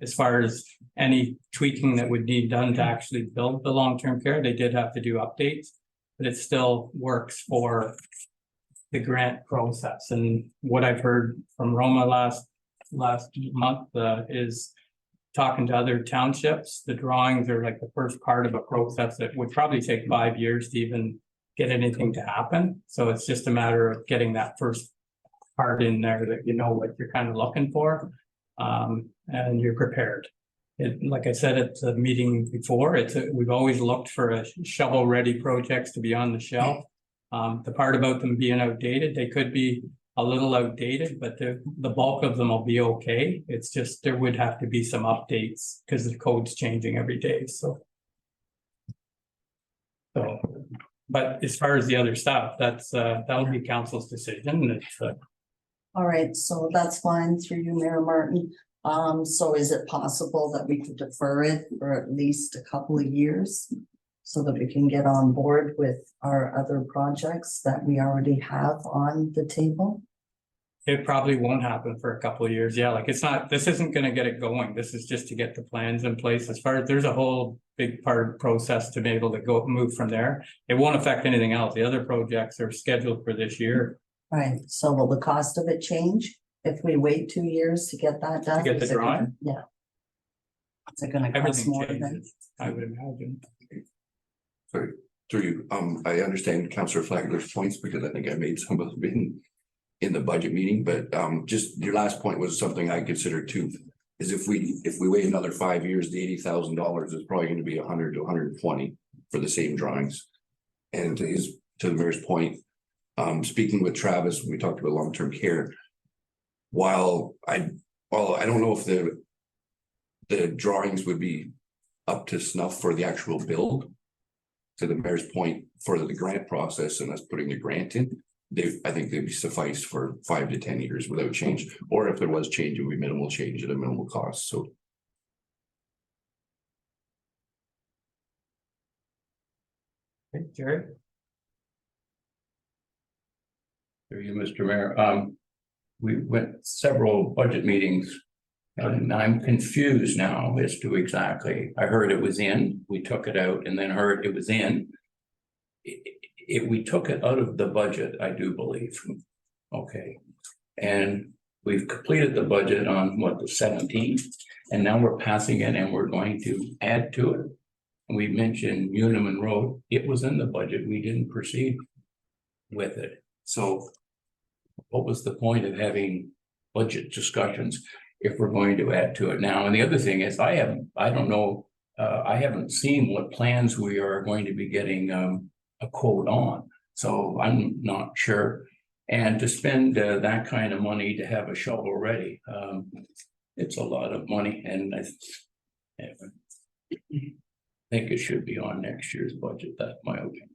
As far as any tweaking that would need done to actually build the long-term care, they did have to do updates, but it still works for the grant process. And what I've heard from Roma last month is talking to other townships. The drawings are like the first part of a process that would probably take 5 years to even get anything to happen. So it's just a matter of getting that first part in there that you know what you're kind of looking for, and you're prepared. Like I said at the meeting before, we've always looked for a shovel-ready projects to be on the shelf. The part about them being outdated, they could be a little outdated, but the bulk of them will be okay. It's just there would have to be some updates because the code's changing every day. So, but as far as the other stuff, that'll be council's decision. It's All right, so that's fine through you, Mayor Martin. So is it possible that we could defer it for at least a couple of years so that we can get on board with our other projects that we already have on the table? It probably won't happen for a couple of years. Yeah, like this isn't gonna get it going. This is just to get the plans in place. As far as there's a whole big process to be able to move from there. It won't affect anything else. The other projects are scheduled for this year. Right, so will the cost of it change if we wait 2 years to get that done? To get the Is it gonna- drawing? Yeah. Is it gonna cost Everything more than? changes, I would imagine. Sorry, through you, I understand Councillor Flagler's points because I think I made some of them in the budget meeting, but just your last point was something I consider too. Is if we wait another 5 years, the $80,000 is probably going to be 100 to 120 for the same drawings. And to the mayor's point, speaking with Travis, when we talked about long-term care, while I don't know if the drawings would be up to snuff for the actual build. To the mayor's point, for the grant process and us putting the grant in, I think they'd be suffice for 5 to 10 years without change, or if there was change, it would be minimal change at a minimal cost. So. Okay, Jerry? Through you, Mr. Mayor. We went several budget meetings and I'm confused now as to exactly, I heard it was in, we took it out and then heard it was in. We took it out of the budget, I do believe. Okay. And we've completed the budget on what, the 17th, and now we're passing it and we're going to add to it. And we mentioned Uniman Road, it was in the budget, we didn't proceed with it. So what was the point of having budget discussions if we're going to add to it now? And the other thing is, I don't know, I haven't seen what plans we are going to be getting a quote on, so I'm not sure. And to spend that kind of money to have a shovel ready, it's a lot of money, and I think it should be on next year's budget. That's my opinion.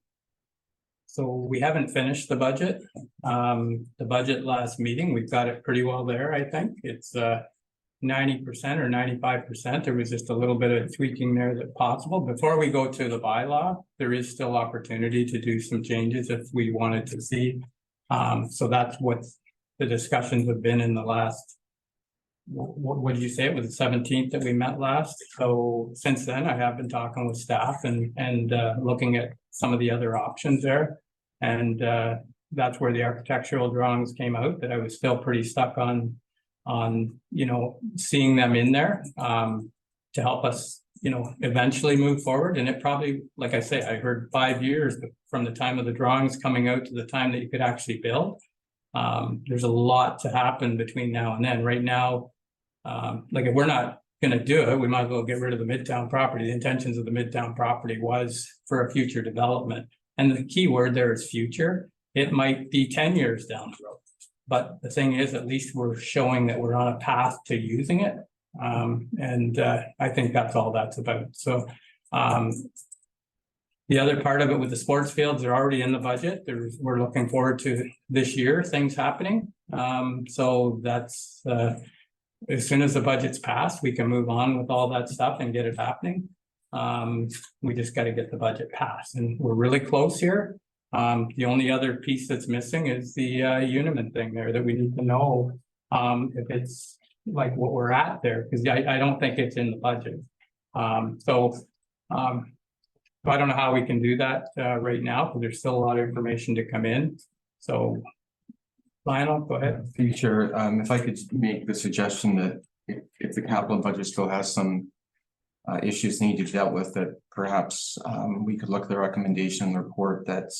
So we haven't finished the budget. The budget last meeting, we've got it pretty well there, I think. It's 90% or 95%. There was just a little bit of tweaking there that's possible. Before we go to the bylaw, there is still opportunity to do some changes if we wanted to see. So that's what the discussions have been in the last, what did you say? It was the 17th that we met last. So since then, I have been talking with staff and looking at some of the other options there. And that's where the architectural drawings came out, that I was still pretty stuck on you know, seeing them in there, to help us, you know, eventually move forward. And it probably, like I say, I heard 5 years from the time of the drawings coming out to the time that you could actually build. There's a lot to happen between now and then. Right now, like if we're not gonna do it, we might as well get rid of the Midtown property. The intentions of the Midtown property was for a future development. And the key word there is future. It might be 10 years down the road. But the thing is, at least we're showing that we're on a path to using it. I think that's all that's about. So, the other part of it with the sports fields, they're already in the budget. We're looking forward to this year, things happening. So that's, as soon as the budget's passed, we can move on with all that stuff and get it happening. We just got to get the budget passed, and we're really close here. The only other piece that's missing is the Uniman thing there that we need to know if it's like what we're at there, because I don't think it's in the budget. I don't know how we can do that right now, because there's still a lot of information to come in. So Lionel, go ahead. Future, if I could make the suggestion that if the capital budget still has some issues need to be dealt with, that perhaps we could look at the recommendation in the report that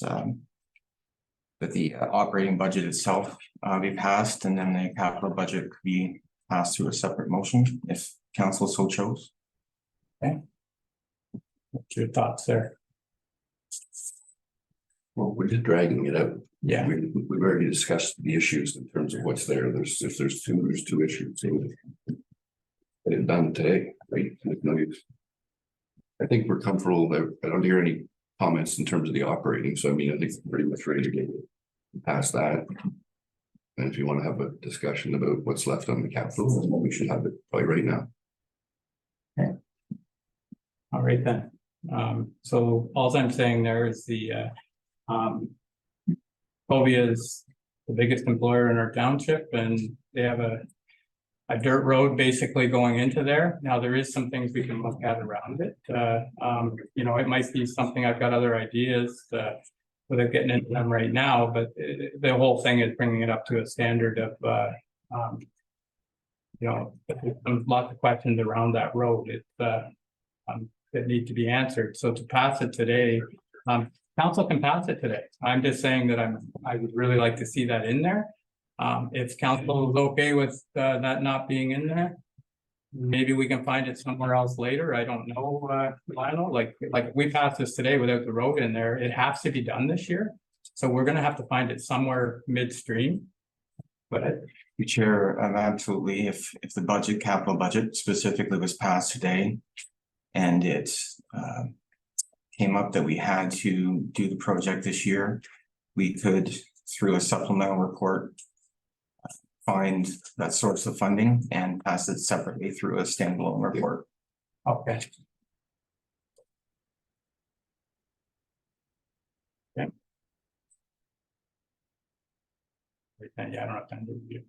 the operating budget itself be passed, and then the capital budget could be passed through a separate motion if council so chose. Okay. What's your thoughts there? Well, we're just dragging it out. Yeah. We've already discussed the issues in terms of what's there. There's two issues. So get it done today, right? No use. I think we're comfortable that I don't hear any comments in terms of the operating. So I mean, I think we're pretty much ready to get past that. And if you want to have a discussion about what's left on the capital, we should have it probably right now. Okay. All right then. So all I'm saying there is the Covia is the biggest employer in our township, and they have a dirt road basically going into there. Now there is some things we can look at around it. You know, it might be something. I've got other ideas without getting into them right now, but the whole thing is bringing it up to a standard of you know, there's lots of questions around that road. That need to be answered. So to pass it today, council can pass it today. I'm just saying that I would really like to see that in there. If council is okay with that not being in there, maybe we can find it somewhere else later. I don't know, Lionel, like we passed this today without the road in there. It has to be done this year. So we're gonna have to find it somewhere midstream. But Chair, absolutely. If the budget, capital budget specifically was passed today, and it came up that we had to do the project this year, we could, through a supplemental report, find that source of funding and pass it separately through a standalone report. okay. Yeah. Yeah, I don't have time to review.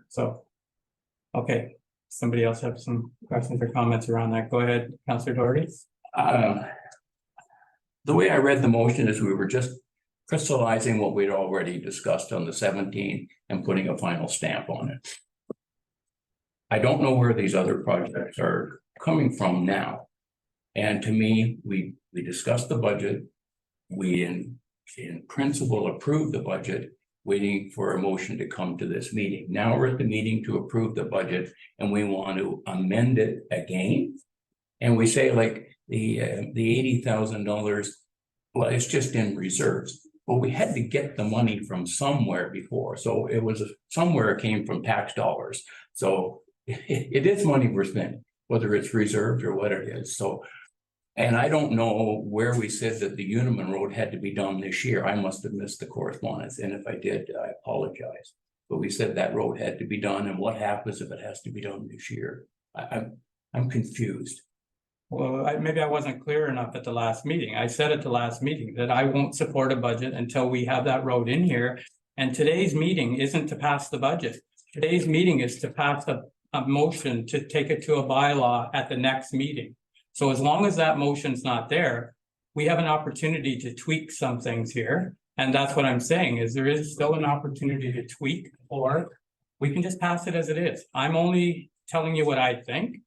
So, okay. Somebody else have some questions or comments around that? Go ahead, Councillor Doherty. The way I read the motion is we were just crystallizing what we'd already discussed on the 17th and putting a final stamp on it. I don't know where these other projects are coming from now. And to me, we discussed the budget. We in principle approved the budget, waiting for a motion to come to this meeting. Now we're at the meeting to approve the budget, and we want to amend it again. And we say like the $80,000, well, it's just in reserves. Well, we had to get the money from somewhere before. So it was somewhere it came from tax dollars. So it is money we're spending, whether it's reserved or what it is. So, and I don't know where we said that the Uniman Road had to be done this year. I must have missed the correspondence. And if I did, I apologize. But we said that road had to be done. And what happens if it has to be done this year? I'm confused. Well, maybe I wasn't clear enough at the last meeting. I said at the last meeting that I won't support a budget until we have that road in here. And today's meeting isn't to pass the budget. Today's meeting is to pass a motion to take it to a bylaw at the next meeting. So as long as that motion's not there, we have an opportunity to tweak some things here. And that's what I'm saying is there is still an opportunity to tweak or we can just pass it as it is. I'm only telling you what I think.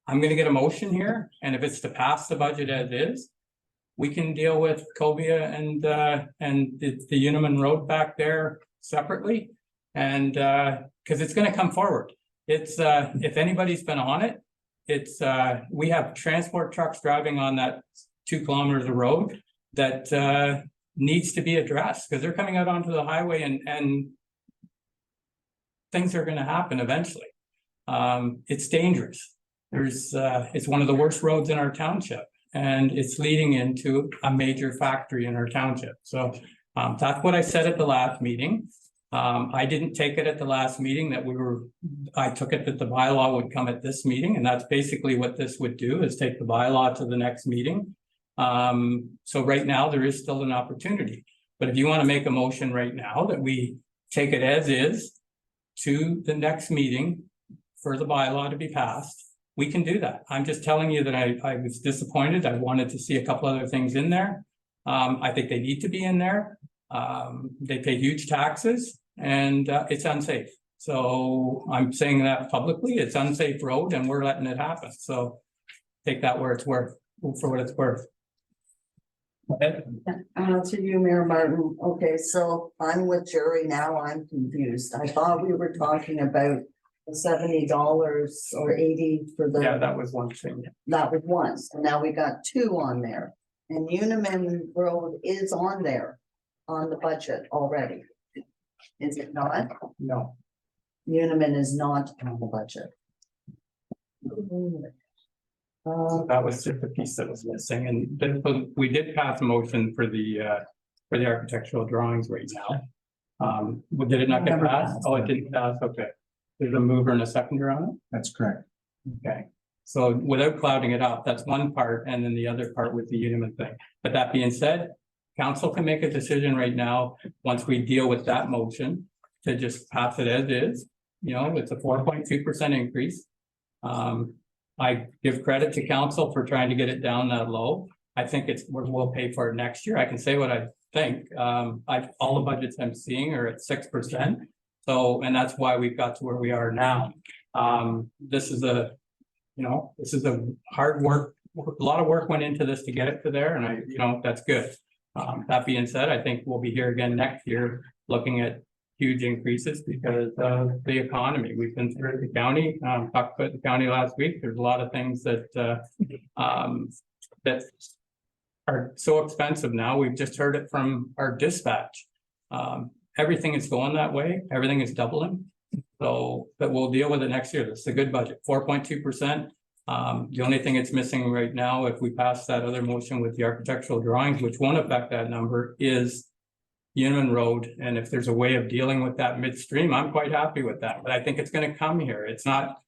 I'm gonna get a motion here, and if it's to pass the budget as is, we can deal with Cobia and the Uniman Road back there separately. And because it's gonna come forward. It's if anybody's been on it, it's we have transport trucks driving on that 2 kilometers of road that needs to be addressed because they're coming out onto the highway and things are gonna happen eventually. It's dangerous. It's one of the worst roads in our township, and it's leading into a major factory in our township. So that's what I said at the last meeting. I didn't take it at the last meeting I took it that the bylaw would come at this meeting, and that's basically what this would do, is take the bylaw to the next meeting. So right now, there is still an opportunity. But if you want to make a motion right now that we take it as is to the next meeting for the bylaw to be passed, we can do that. I'm just telling you that I was disappointed. I wanted to see a couple other things in there. I think they need to be in there. They pay huge taxes and it's unsafe. So I'm saying that publicly, it's unsafe road and we're letting it happen. So take that where it's worth, for what it's worth. To you, Mayor Martin. Okay, so I'm with Jerry now. I'm confused. I thought we were talking about the $70 or 80 for the. Yeah, that was one thing. That was one. So now we got 2 on there. And Uniman Road is on there on the budget already. Is it not? No. Uniman is not on the budget. That was just a piece that was missing, and then we did pass a motion for the architectural drawings right now. Did it not get Never passed? passed. Oh, it didn't pass, okay. There's a mover and a seconder on it? That's correct. Okay, so without clouding it up, that's one part, and then the other part with the Uniman thing. But that being said, council can make a decision right now, once we deal with that motion, to just pass it as is. You know, it's a 4.2% increase. I give credit to council for trying to get it down that low. I think we'll pay for it next year. I can say what I think. All the budgets I'm seeing are at 6%. So, and that's why we've got to where we are now. This is a hard work. A lot of work went into this to get it to there, and that's good. That being said, I think we'll be here again next year looking at huge increases because of the economy. We've been through the county, talked about the county last week. There's a lot of things that that are so expensive now. We've just heard it from our dispatch. Everything is going that way. Everything is doubling. So, but we'll deal with it next year. This is a good budget, 4.2%. The only thing it's missing right now, if we pass that other motion with the architectural drawings, which won't affect that number, is Uniman Road. And if there's a way of dealing with that midstream, I'm quite happy with that. But I think it's going to come here. It's not,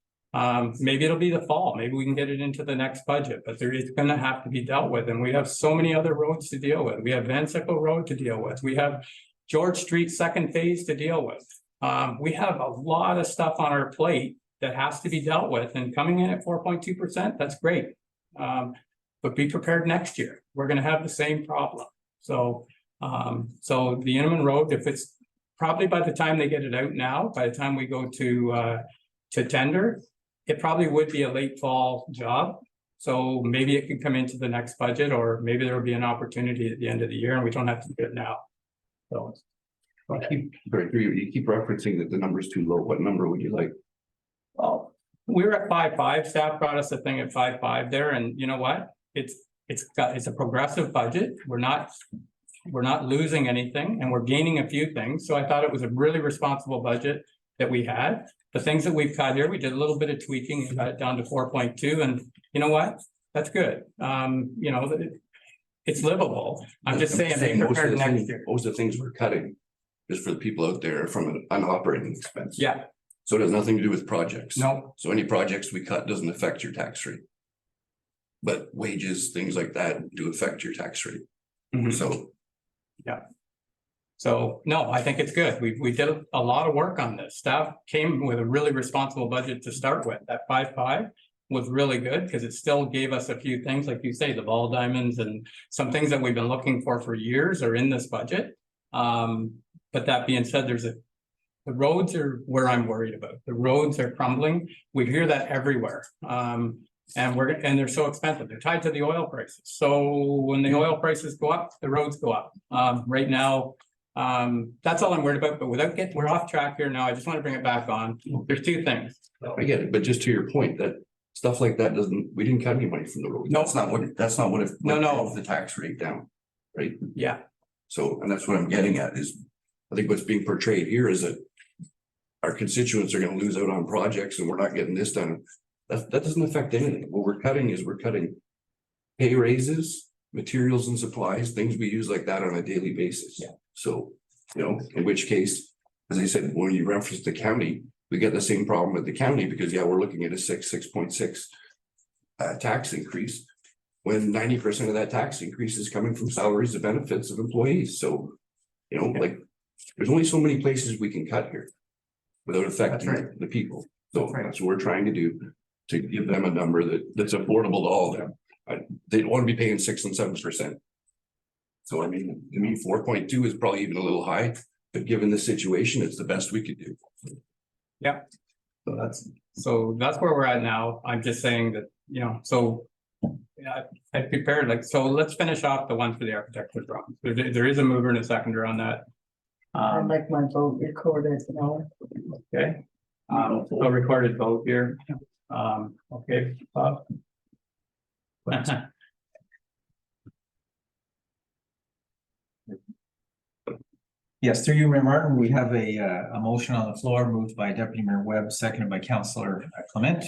maybe it'll be the fall. Maybe we can get it into the next budget, but there is going to have to be dealt with. And we have so many other roads to deal with. We have Van Sickle Road to deal with. We have George Street second phase to deal with. We have a lot of stuff on our plate that has to be dealt with, and coming in at 4.2%, that's great. But be prepared next year. We're going to have the same problem. So the Uniman Road, if it's probably by the time they get it out now, by the time we go to tender, it probably would be a late fall job. So maybe it could come into the next budget, or maybe there will be an opportunity at the end of the year and we don't have to do it now. So You keep referencing that the number's too low. What number would you like? well, we're at 5.5. Staff brought us a thing at 5.5 there, and you know what? It's a progressive budget. We're not losing anything, and we're gaining a few things. So I thought it was a really responsible budget that we had. The things that we've cut here, we did a little bit of tweaking and got it down to 4.2, and you know what? That's good. It's livable. I'm just saying, they prepared next year. Most of the things we're cutting, just for the people out there, from an operating expense. Yeah, So it has nothing to do with projects. no, So any projects we cut doesn't affect your tax rate. But wages, things like that do affect your tax rate. Mhm. So So, no, I think it's good. We did a lot of work on this. Staff came with a really responsible budget to start with. That 5.5 was really good because it still gave us a few things, like you say, the ball diamonds and some things that we've been looking for years are in this budget. But that being said, there's The roads are where I'm worried about. The roads are crumbling. We hear that everywhere. And they're so expensive. They're tied to the oil prices. So when the oil prices go up, the roads go up. Right now, that's all I'm worried about, but we're off track here now. I just want to bring it back on. There's two things. I get it, but just to your point, that stuff like that we didn't cut any money from the road. No. That's not what it. No. drove the tax rate down, right? Yeah, So, and that's what I'm getting at is, I think what's being portrayed here is that our constituents are gonna lose out on projects and we're not getting this done. That doesn't affect anything. What we're cutting pay raises, materials and supplies, things we use like that on a daily basis. Yeah. So, in which case, as I said, when you reference the county, we get the same problem with the county because we're looking at a 6.6 tax increase. When 90% of that tax increase is coming from salaries and benefits of employees. So, like, there's only so many places we can cut here without affecting the people. So that's what we're trying to do, to give them a number that's affordable to all of them. They don't want to be paying 6 and 7%. So I mean, to me, 4.2 is probably even a little high, but given the situation, it's the best we could do. yeah. So that's where we're at now. I'm just saying that, yeah, I prepared, so let's finish off the one for the architectural drawings. There is a mover and a seconder on that. I'd like my vote recorded, Okay. So recorded vote here. Okay, Bob. Yes, through you, Mayor Martin, we have a motion on the floor moved by Deputy Mayor Webb, seconded by Councillor Clement.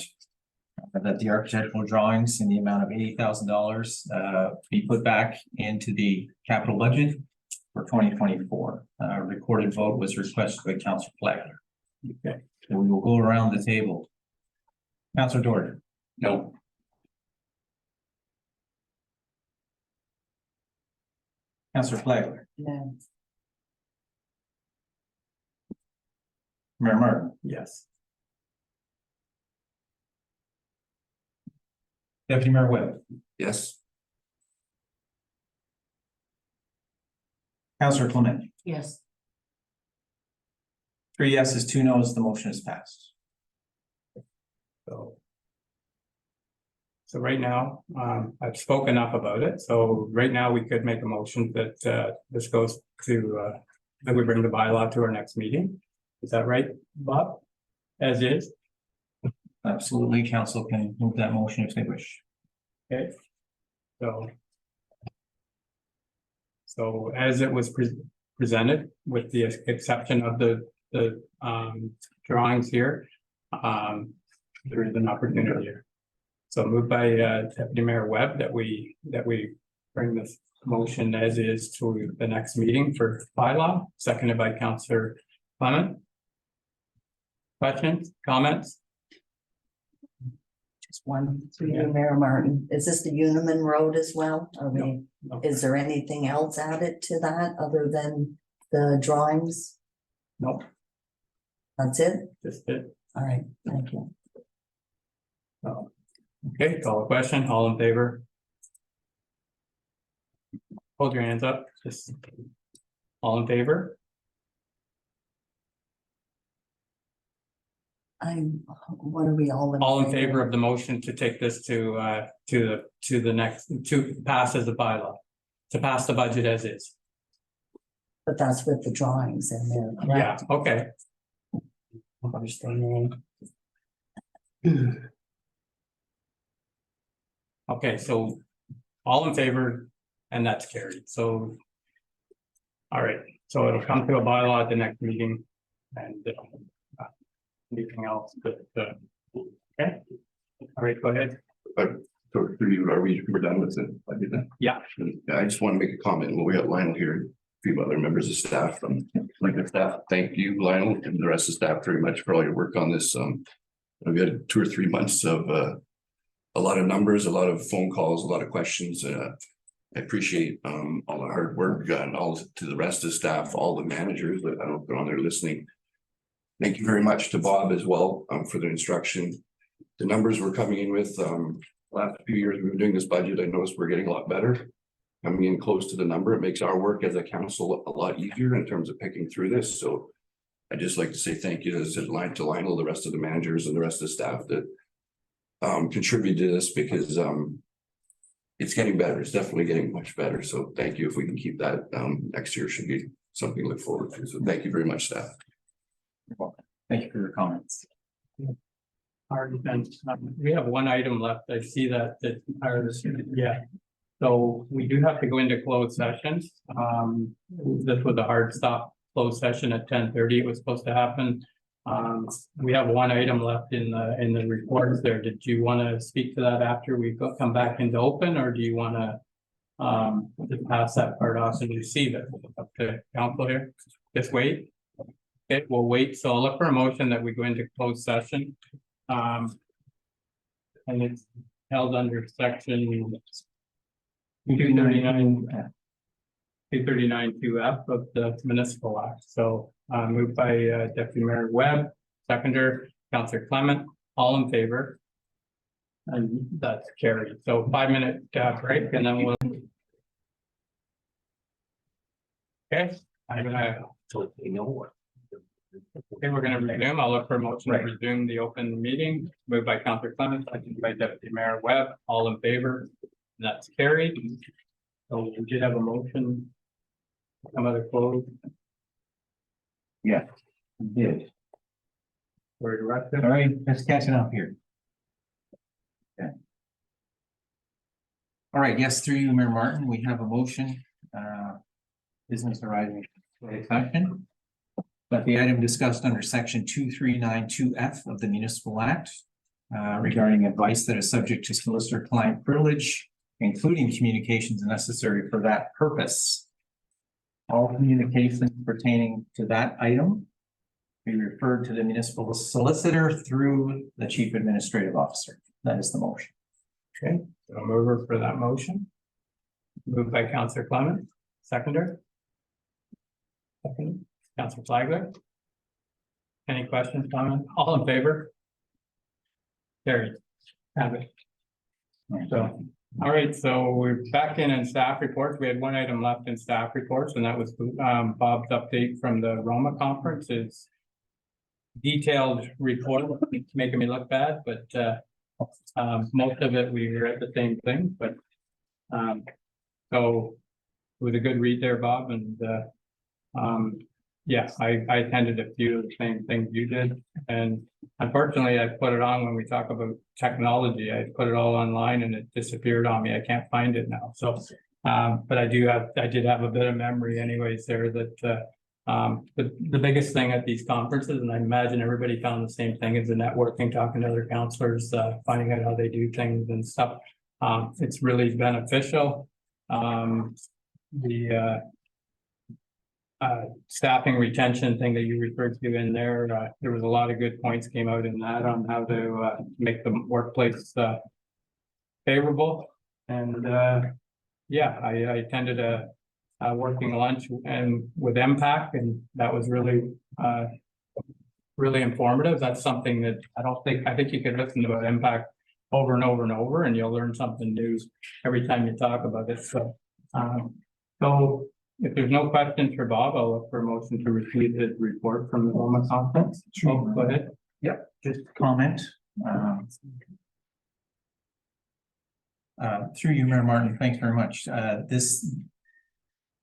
That the architectural drawings in the amount of $80,000 be put back into the capital budget for 2024. Recorded vote was requested by Councillor Flagler. Okay. So we will go around the table. Councillor Dorder. No. Councillor Flagler. no, Mayor Martin. Yes. Deputy Mayor Webb. Yes. Councillor Clement. Yes. 3 yeses, 2 noes, the motion is passed. So right now, I've spoken enough about it. So right now we could make a motion that this goes to that we bring the bylaw to our next meeting. Is that right, Bob? As is? Absolutely, council can move that motion if they wish. Okay. So as it was presented, with the exception of the drawings here, there is an opportunity here. So moved by Deputy Mayor Webb that we bring this motion as is to the next meeting for bylaw, seconded by Councillor Clement. Questions, comments? just one through you, Mayor Martin. Is this the Uniman Road as well? No. Is there anything else added to that other than the drawings? Nope, That's it? just it. All right, thank you. So, okay, call a question, all in favor? Hold your hands up, just all in favor? What are we all? All in favor of the motion to take this to the next, to pass as a bylaw, to pass the budget as is. But that's with the drawings in there. Yeah, correct? okay. Okay, so all in favor, and that's carried, so. All right, so it'll come to a bylaw at the next meeting, and anything else, but, okay. All right, go ahead. So we're done with it. I did that. Yeah. I just want to make a comment. Well, we got Lionel here, a few other members of staff from the staff. Thank you, Lionel, and the rest of the staff very much for all your work on this. We had 2 or 3 months of a lot of numbers, a lot of phone calls, a lot of questions. I appreciate all the hard work and all to the rest of the staff, all the managers that I don't know if they're on there listening. Thank you very much to Bob as well for the instruction. The numbers we're coming in with last few years we've been doing this budget. I noticed we're getting a lot better. Coming in close to the number, it makes our work as a council a lot easier in terms of picking through this. So I'd just like to say thank you to Lionel, the rest of the managers and the rest of the staff that contributed to this, because it's getting better. It's definitely getting much better. So thank you. If we can keep that, next year should be something to look forward to. So thank you very much, staff. You're welcome. Thank you for your comments. Already done. We have one item left. I see that, yeah. So we do have to go into closed sessions. This was a hard stop closed session at 10:30. It was supposed to happen. We have one item left in the reports there. Did you want to speak to that after we come back into open, or do you want to just pass that part off and receive it? Up to council here. Just wait. Okay, we'll wait. So I'll look for a motion that we go into closed session. And it's held under section 239(2)(f) of the Municipal Act. So moved by Deputy Mayor Webb, seconder, Councillor Clement, all in favor. And that's carried. So 5-minute break, and then we'll. Okay, I'm gonna. Okay, we're gonna resume. I'll look for a motion to resume the open meeting. Moved by Councillor Clement, seconded by Deputy Mayor Webb, all in favor. That's carried. So we did have a motion. Some other close. Yeah, we did. We're directed. All right, just catching up here. Okay. All right, yes, through you, Mayor Martin, we have a motion, business arising session. But the item discussed under section 2392(f) of the Municipal Act regarding advice that is subject to solicitor-client privilege, including communications necessary for that purpose. All communications pertaining to that item be referred to the municipal solicitor through the chief administrative officer. That is the motion. Okay, so I'm over for that motion. Moved by Councillor Clement, seconder. Second, Councillor Flagler. Any questions, comments? All in favor? Carried. Have it. So, all right, so we're back in staff reports. We had one item left in staff reports, and that was Bob's update from the Roma conference. It's detailed report, it's making me look bad, but most of it we read the same thing, but so it was a good read there, Bob, and yeah, I attended a few of the same things you did, and unfortunately I put it on when we talk about technology. I put it all online and it disappeared on me. I can't find it now. So but I did have a bit of memory anyways there that the biggest thing at these conferences, and I imagine everybody found the same thing, is the networking, talking to other counselors, finding out how they do things and stuff. It's really beneficial. Staffing retention thing that you referred to in there, there was a lot of good points came out in that on how to make the workplace favorable. And yeah, I attended a working lunch and with MPAC, and that was really really informative. That's something that I think you could listen to about MPAC over and over and over, and you'll learn something new every time you talk about it. So so if there's no questions for Bob, I'll look for a motion to receive his report from the Roma conference. Sure. Go ahead. Yep, just comment. Through you, Mayor Martin, thanks very much. This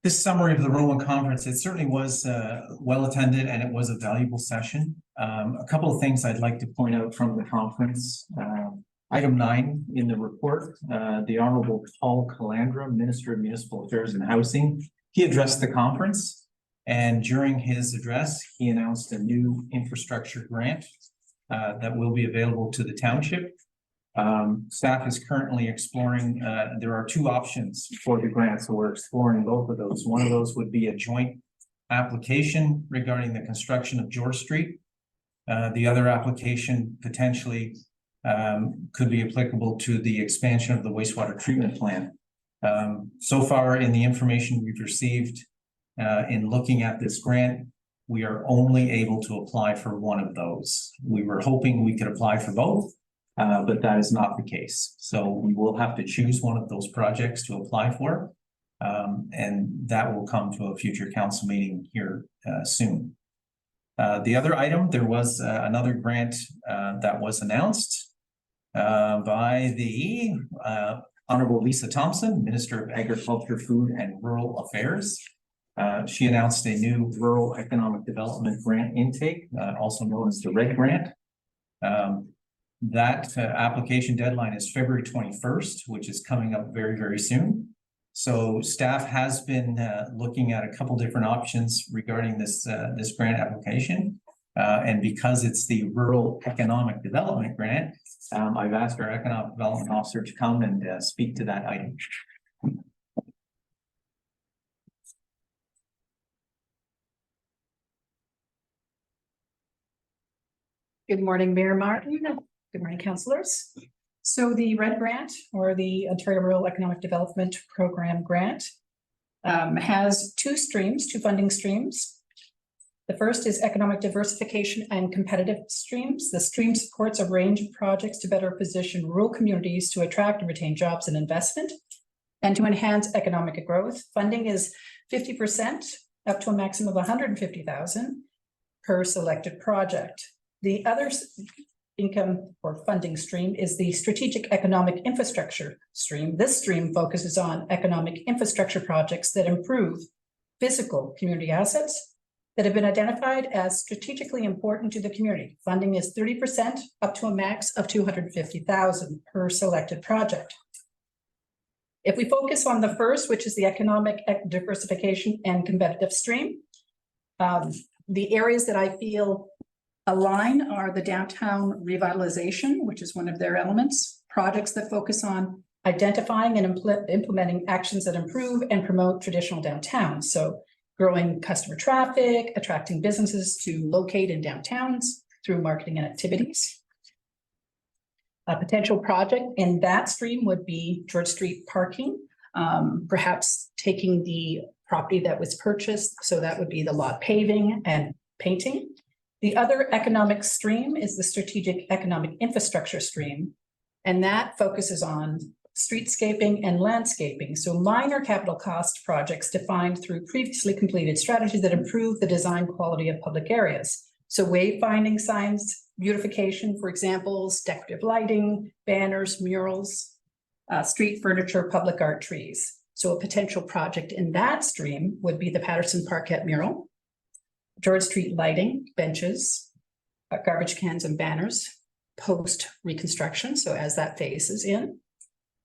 summary of the Roma conference, it certainly was well attended, and it was a valuable session. A couple of things I'd like to point out from the conference. Item 9 in the report, the Honorable Paul Calandra, Minister of Municipal Affairs and Housing. He addressed the conference, and during his address, he announced a new infrastructure grant that will be available to the township. Staff is currently exploring, there are 2 options for the grant, so we're exploring both of those. One of those would be a joint application regarding the construction of George Street. The other application potentially could be applicable to the expansion of the wastewater treatment plant. So far in the information we've received in looking at this grant, we are only able to apply for one of those. We were hoping we could apply for both, but that is not the case. So we will have to choose one of those projects to apply for, and that will come to a future council meeting here soon. The other item, there was another grant that was announced by the Honorable Lisa Thompson, Minister of Agriculture, Food and Rural Affairs. She announced a new Rural Economic Development Grant intake, also known as the RED Grant. That application deadline is February 21st, which is coming up very, very soon. So staff has been looking at a couple different options regarding this grant application. And because it's the Rural Economic Development Grant, I've asked our Economic Development Officer to come and speak to that item. Good morning, Mayor Martin. Good morning, councillors. So the RED grant, or the Ontario Rural Economic Development Program grant, has two funding streams. The first is economic diversification and competitive streams. The stream supports a range of projects to better position rural communities to attract and retain jobs and investment, and to enhance economic growth. Funding is 50% up to a maximum of 150,000 per selected project. The other income or funding stream is the strategic economic infrastructure stream. This stream focuses on economic infrastructure projects that improve physical community assets that have been identified as strategically important to the community. Funding is 30% up to a max of 250,000 per selected project. If we focus on the first, which is the economic diversification and competitive stream, the areas that I feel align are the downtown revitalization, which is one of their elements, projects that focus on identifying and implementing actions that improve and promote traditional downtowns. So growing customer traffic, attracting businesses to locate in downtowns through marketing and activities. A potential project in that stream would be George Street parking, perhaps taking the property that was purchased. So that would be the lot paving and painting. The other economic stream is the strategic economic infrastructure stream, and that focuses on streetscaping and landscaping. So minor capital cost projects defined through previously completed strategies that improve the design quality of public areas. So wayfinding signs, beautification, for example, decorative lighting, banners, murals, street furniture, public art trees. So a potential project in that stream would be the Patterson Parquet mural, George Street lighting, benches, garbage cans and banners, post reconstruction. So as that phase is in.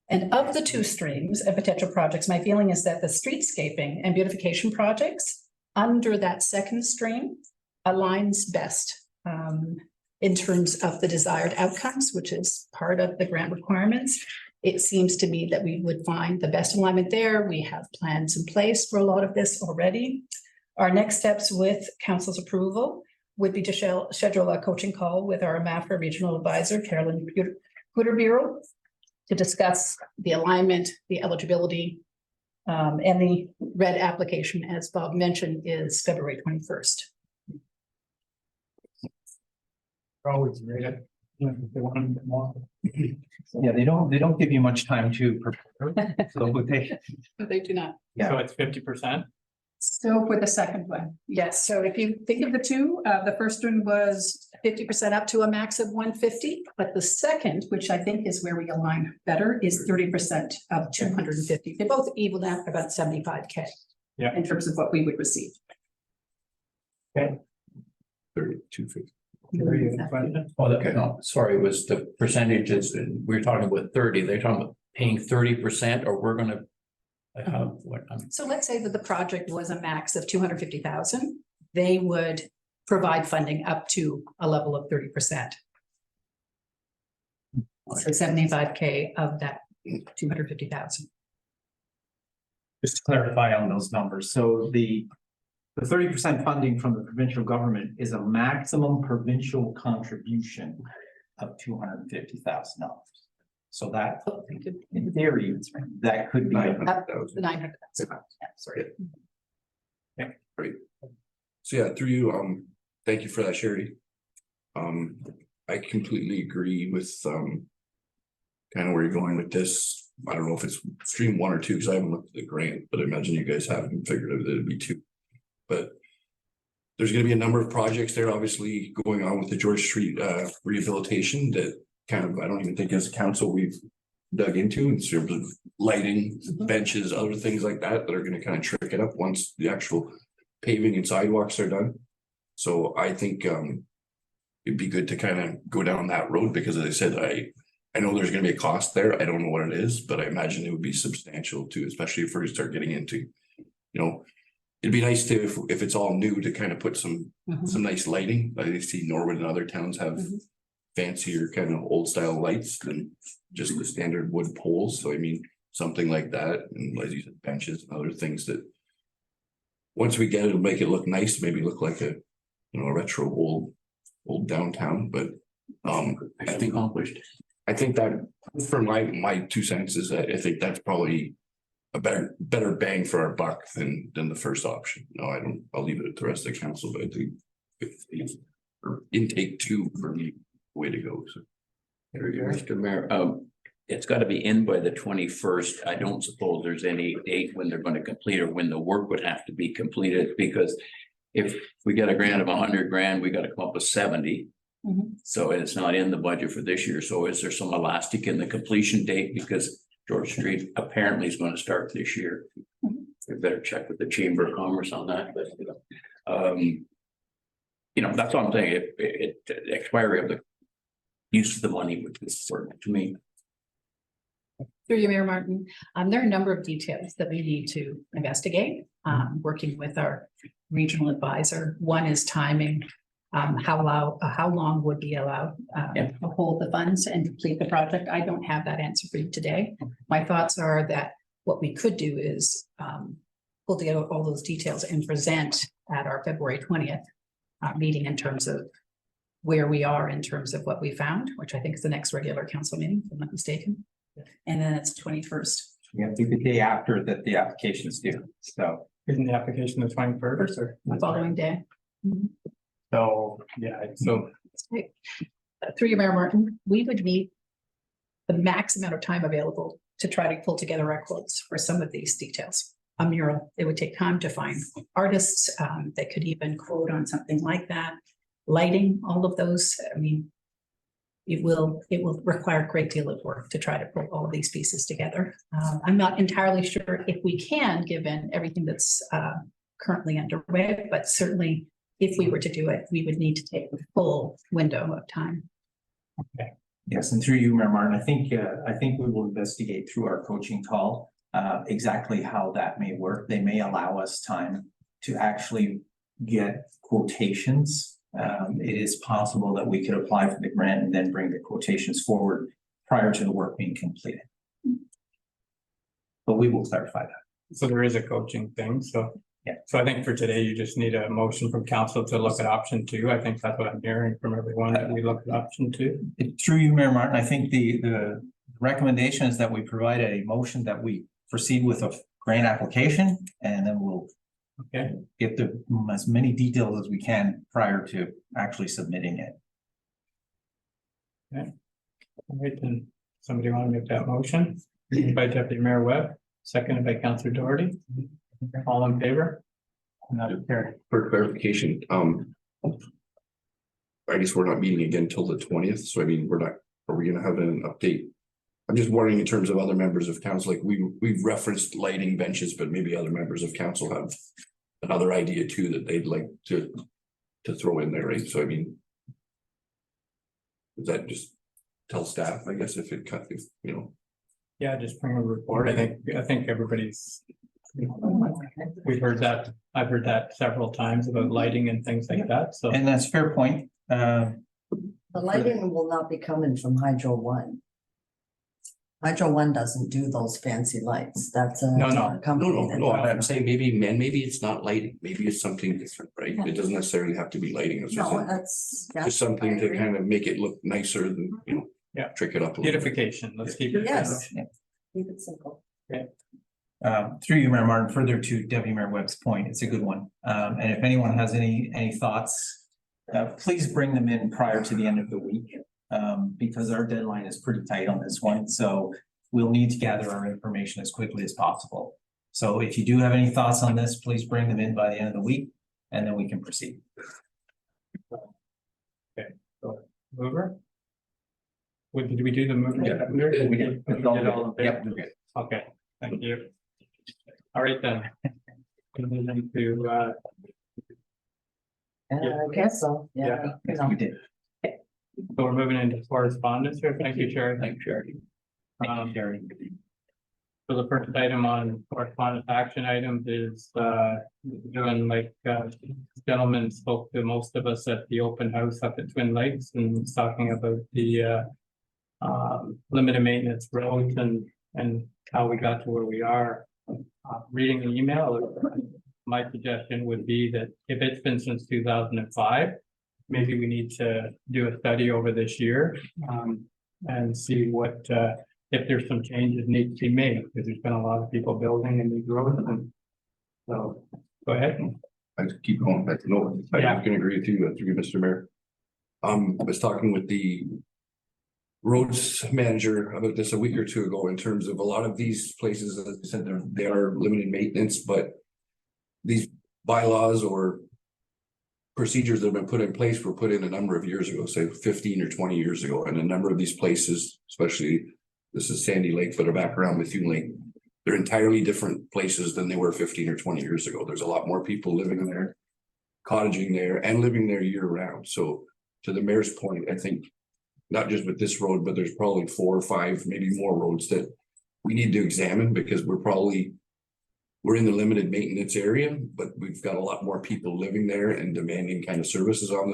And of the two streams and potential projects, my feeling is that the streetscaping and beautification projects under that second stream aligns best in terms of the desired outcomes, which is part of the grant requirements. It seems to me that we would find the best alignment there. We have plans in place for a lot of this already. Our next steps with council's approval would be to schedule a coaching call with our MAFRA regional advisor, Carolyn Puterbureau, to discuss the alignment, the eligibility, and the RED application, as Bob mentioned, is February 21st. Always read it. If they want a bit more. Yeah, they don't give you much time to prepare. So They do not. So it's 50%. So for the second one, yes. So if you think of the two, the first one was 50% up to a max of 150, but the second, which I think is where we align better, is 30% of 250. They both equal out about 75K. Yeah. In terms of what we would receive. Okay. 3250. Oh, okay, no, sorry, it was the percentages, we were talking about 30, they're talking about paying 30%, or we're gonna So let's say that the project was a max of 250,000, they would provide funding up to a level of 30%. So 75K of that 250,000. just to clarify on those numbers, so the 30% funding from the provincial government is a maximum provincial contribution of $250,000. So that, in theory, that could be Up to 900,000. Yeah, sorry. Okay, great. So yeah, through you, thank you for that, Sherry. I completely agree with kind of where you're going with this. I don't know if it's stream 1 or 2 because I haven't looked at the grant, but I imagine you guys haven't figured out that it'd be 2. But there's gonna be a number of projects there, obviously, going on with the George Street rehabilitation that kind of, I don't even think as a council we've dug into in terms of lighting, benches, other things like that, that are gonna kind of trick it up once the actual paving and sidewalks are done. So I think it'd be good to kind of go down that road, because as I said, I know there's gonna be a cost there. I don't know what it is, but I imagine it would be substantial too, especially if we start getting into, you know, it'd be nice to, if it's all new, to kind of put some nice lighting. I see Norwood and other towns have fancier kind of old style lights than just the standard wood poles. So I mean, something like that, and as you said, benches and other things that once we get it, it'll make it look nice, maybe look like a, you know, a retro old downtown. But I think accomplished. I think that for my 2 cents is that I think that's probably a better bang for our buck than the first option. No, I'll leave it to the rest of the council, but I think or intake 2 for me, way to go. So Mr. Mayor, it's got to be in by the 21st. I don't suppose there's any date when they're going to complete or when the work would have to be completed, because if we get a grant of 100 grand, we got to come up with 70. So it's not in the budget for this year. So is there some elastic in the completion date? Because George Street apparently is going to start this year. We better check with the Chamber of Commerce on that. But you know, that's what I'm saying. The expiry of the use of the money would be important to me. Through you, Mayor Martin, there are a number of details that we need to investigate, working with our regional advisor. One is timing. How long would be allowed to hold the funds and complete the project? I don't have that answer for you today. My thoughts are that what we could do is pull together all those details and present at our February 20th meeting in terms of where we are in terms of what we found, which I think is the next regular council meeting, if I'm not mistaken. And then it's 21st. Yeah, I think the day after that the application is due. So Isn't the application the 21st or? The following day. So, yeah, so Through you, Mayor Martin, we would need the max amount of time available to try to pull together our quotes for some of these details. A mural, it would take time to find artists that could even quote on something like that. Lighting, all of those, I mean, it will require a great deal of work to try to put all of these pieces together. I'm not entirely sure if we can, given everything that's currently underway, but certainly if we were to do it, we would need to take the full window of time. okay. yes, and through you, Mayor Martin, I think we will investigate through our coaching call exactly how that may work. They may allow us time to actually get quotations. It is possible that we could apply for the grant and then bring the quotations forward prior to the work being completed. But we will clarify that. So there is a coaching thing, so. Yeah. So I think for today, you just need a motion from council to look at option 2. I think that's what I'm hearing from everyone, that we look at option 2. Through you, Mayor Martin, I think the recommendation is that we provide a motion that we proceed with a grant application, and then we'll Okay, get as many details as we can prior to actually submitting it. all right, then somebody want to make that motion? By Deputy Mayor Webb, seconded by Councillor Doherty. All in favor? Not carried. for clarification, I guess we're not meeting again till the 20th. So I mean, are we gonna have an update? I'm just wondering in terms of other members of council, like we've referenced lighting benches, but maybe other members of council have another idea too that they'd like to throw in there, right? So I mean, does that just tell staff, I guess, if you know? Yeah, just bring a report. I think everybody's. We've heard that. I've heard that several times about lighting and things like that, so. And that's a fair point. The lighting will not be coming from Hydro One. Hydro One doesn't do those fancy lights. That's a No. company. No, I'm saying maybe it's not lighting, maybe it's something different, right? It doesn't necessarily have to be lighting. It's No, that's. just something to kind of make it look nicer than, you know. Yeah. Trick it up a little bit. Beautification, let's keep it. Yes. Keep it simple. Through you, Mayor Martin, further to Deputy Mayor Webb's point, it's a good one. And if anyone has any thoughts, please bring them in prior to the end of the week. Because our deadline is pretty tight on this one, so we'll need to gather our information as quickly as possible. So if you do have any thoughts on this, please bring them in by the end of the week. and then we can proceed. Mover? Did we do the mover? Yeah, we did. We did all in favor? Yep, we're good. Okay, thank you. All right then. Moving to, I guess so, yeah. Yes, we did. so we're moving into correspondence here. Thank you, Sherry. Thanks, Sherry. Thank you, Sherry. So the first item on correspondence action items is, doing like, gentleman spoke to most of us at the open house up at Twin Lakes and was talking about the, limited maintenance roads and how we got to where we are. Reading the email, my suggestion would be that if it's been since 2005, maybe we need to do a study over this year, and see what, if there's some changes need to be made, because there's been a lot of people building in these roads. And so, go ahead. I just keep going back to no, I Yeah. can agree with you, Mr. Mayor. I was talking with the roads manager about this a week or two ago in terms of a lot of these places, as I said, they are limited maintenance, but these bylaws or procedures that have been put in place were put in a number of years ago, say 15 or 20 years ago, and a number of these places, especially this is Sandy Lake, that are back around Methuen Lake, they're entirely different places than they were 15 or 20 years ago. There's a lot more people living there, cottaging there, and living there year round. So to the mayor's point, I think not just with this road, but there's probably 4 or 5, maybe more roads that we need to examine, because we're in the limited maintenance area, but we've got a lot more people living there and demanding kind of services on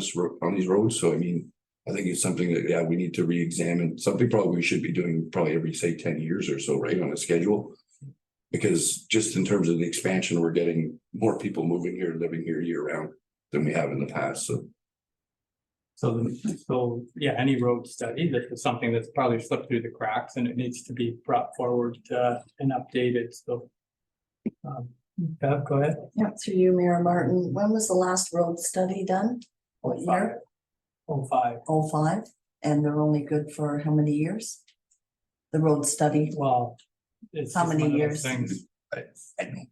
these roads. So I mean, I think it's something that, yeah, we need to re-examine, something probably we should be doing probably every, say, 10 years or so, right, on a schedule. Because just in terms of the expansion, we're getting more people moving here, living here year round than we have in the past, so. So, yeah, any road study, this is something that's probably slipped through the cracks and it needs to be brought forward, and updated, so. Bev, go ahead. Yeah, through you, Mayor Martin, when was the last road study done? What year? 05. 05, and they're only good for how many years? The road study, Well. It's How just many one of those years? Things. I don't know,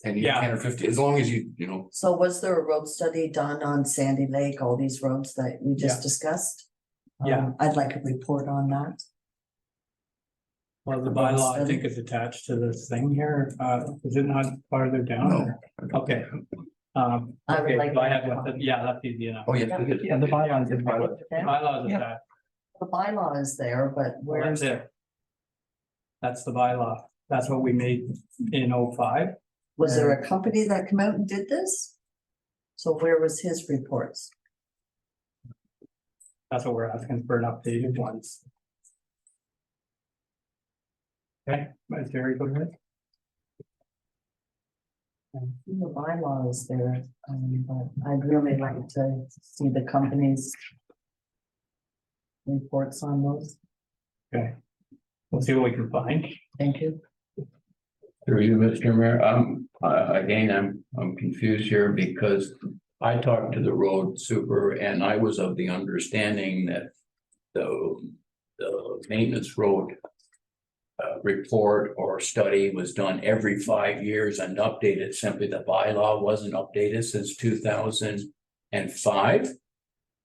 10 years, Yeah. 10 or 15, as long as you know. so was there a road study done on Sandy Lake, all these roads that we just Yeah. discussed? Yeah. I'd like a report on that. Well, the Road bylaw, I study. think, is attached to this thing here. Is it not farther down? No. Okay. I would Okay, like so I that. have, yeah, that's easy enough. Oh, yeah. Yeah, the bylaw is. Bylaw is Yeah. attached. The bylaw is there, but Well, where's, that's it. That's the bylaw. That's what we made in 05. was there a company that came out and did this? So where was his reports? That's what we're asking for, an updated ones. Okay, Vice Chair, go ahead. The bylaw is there, but I'd really like to see the company's reports on those. Okay. We'll see what we can find. Thank you. Through you, Mr. Mayor, again, I'm confused here because I talked to the road super and I was of the understanding that the maintenance road report or study was done every 5 years and updated. Simply the bylaw wasn't updated since 2005.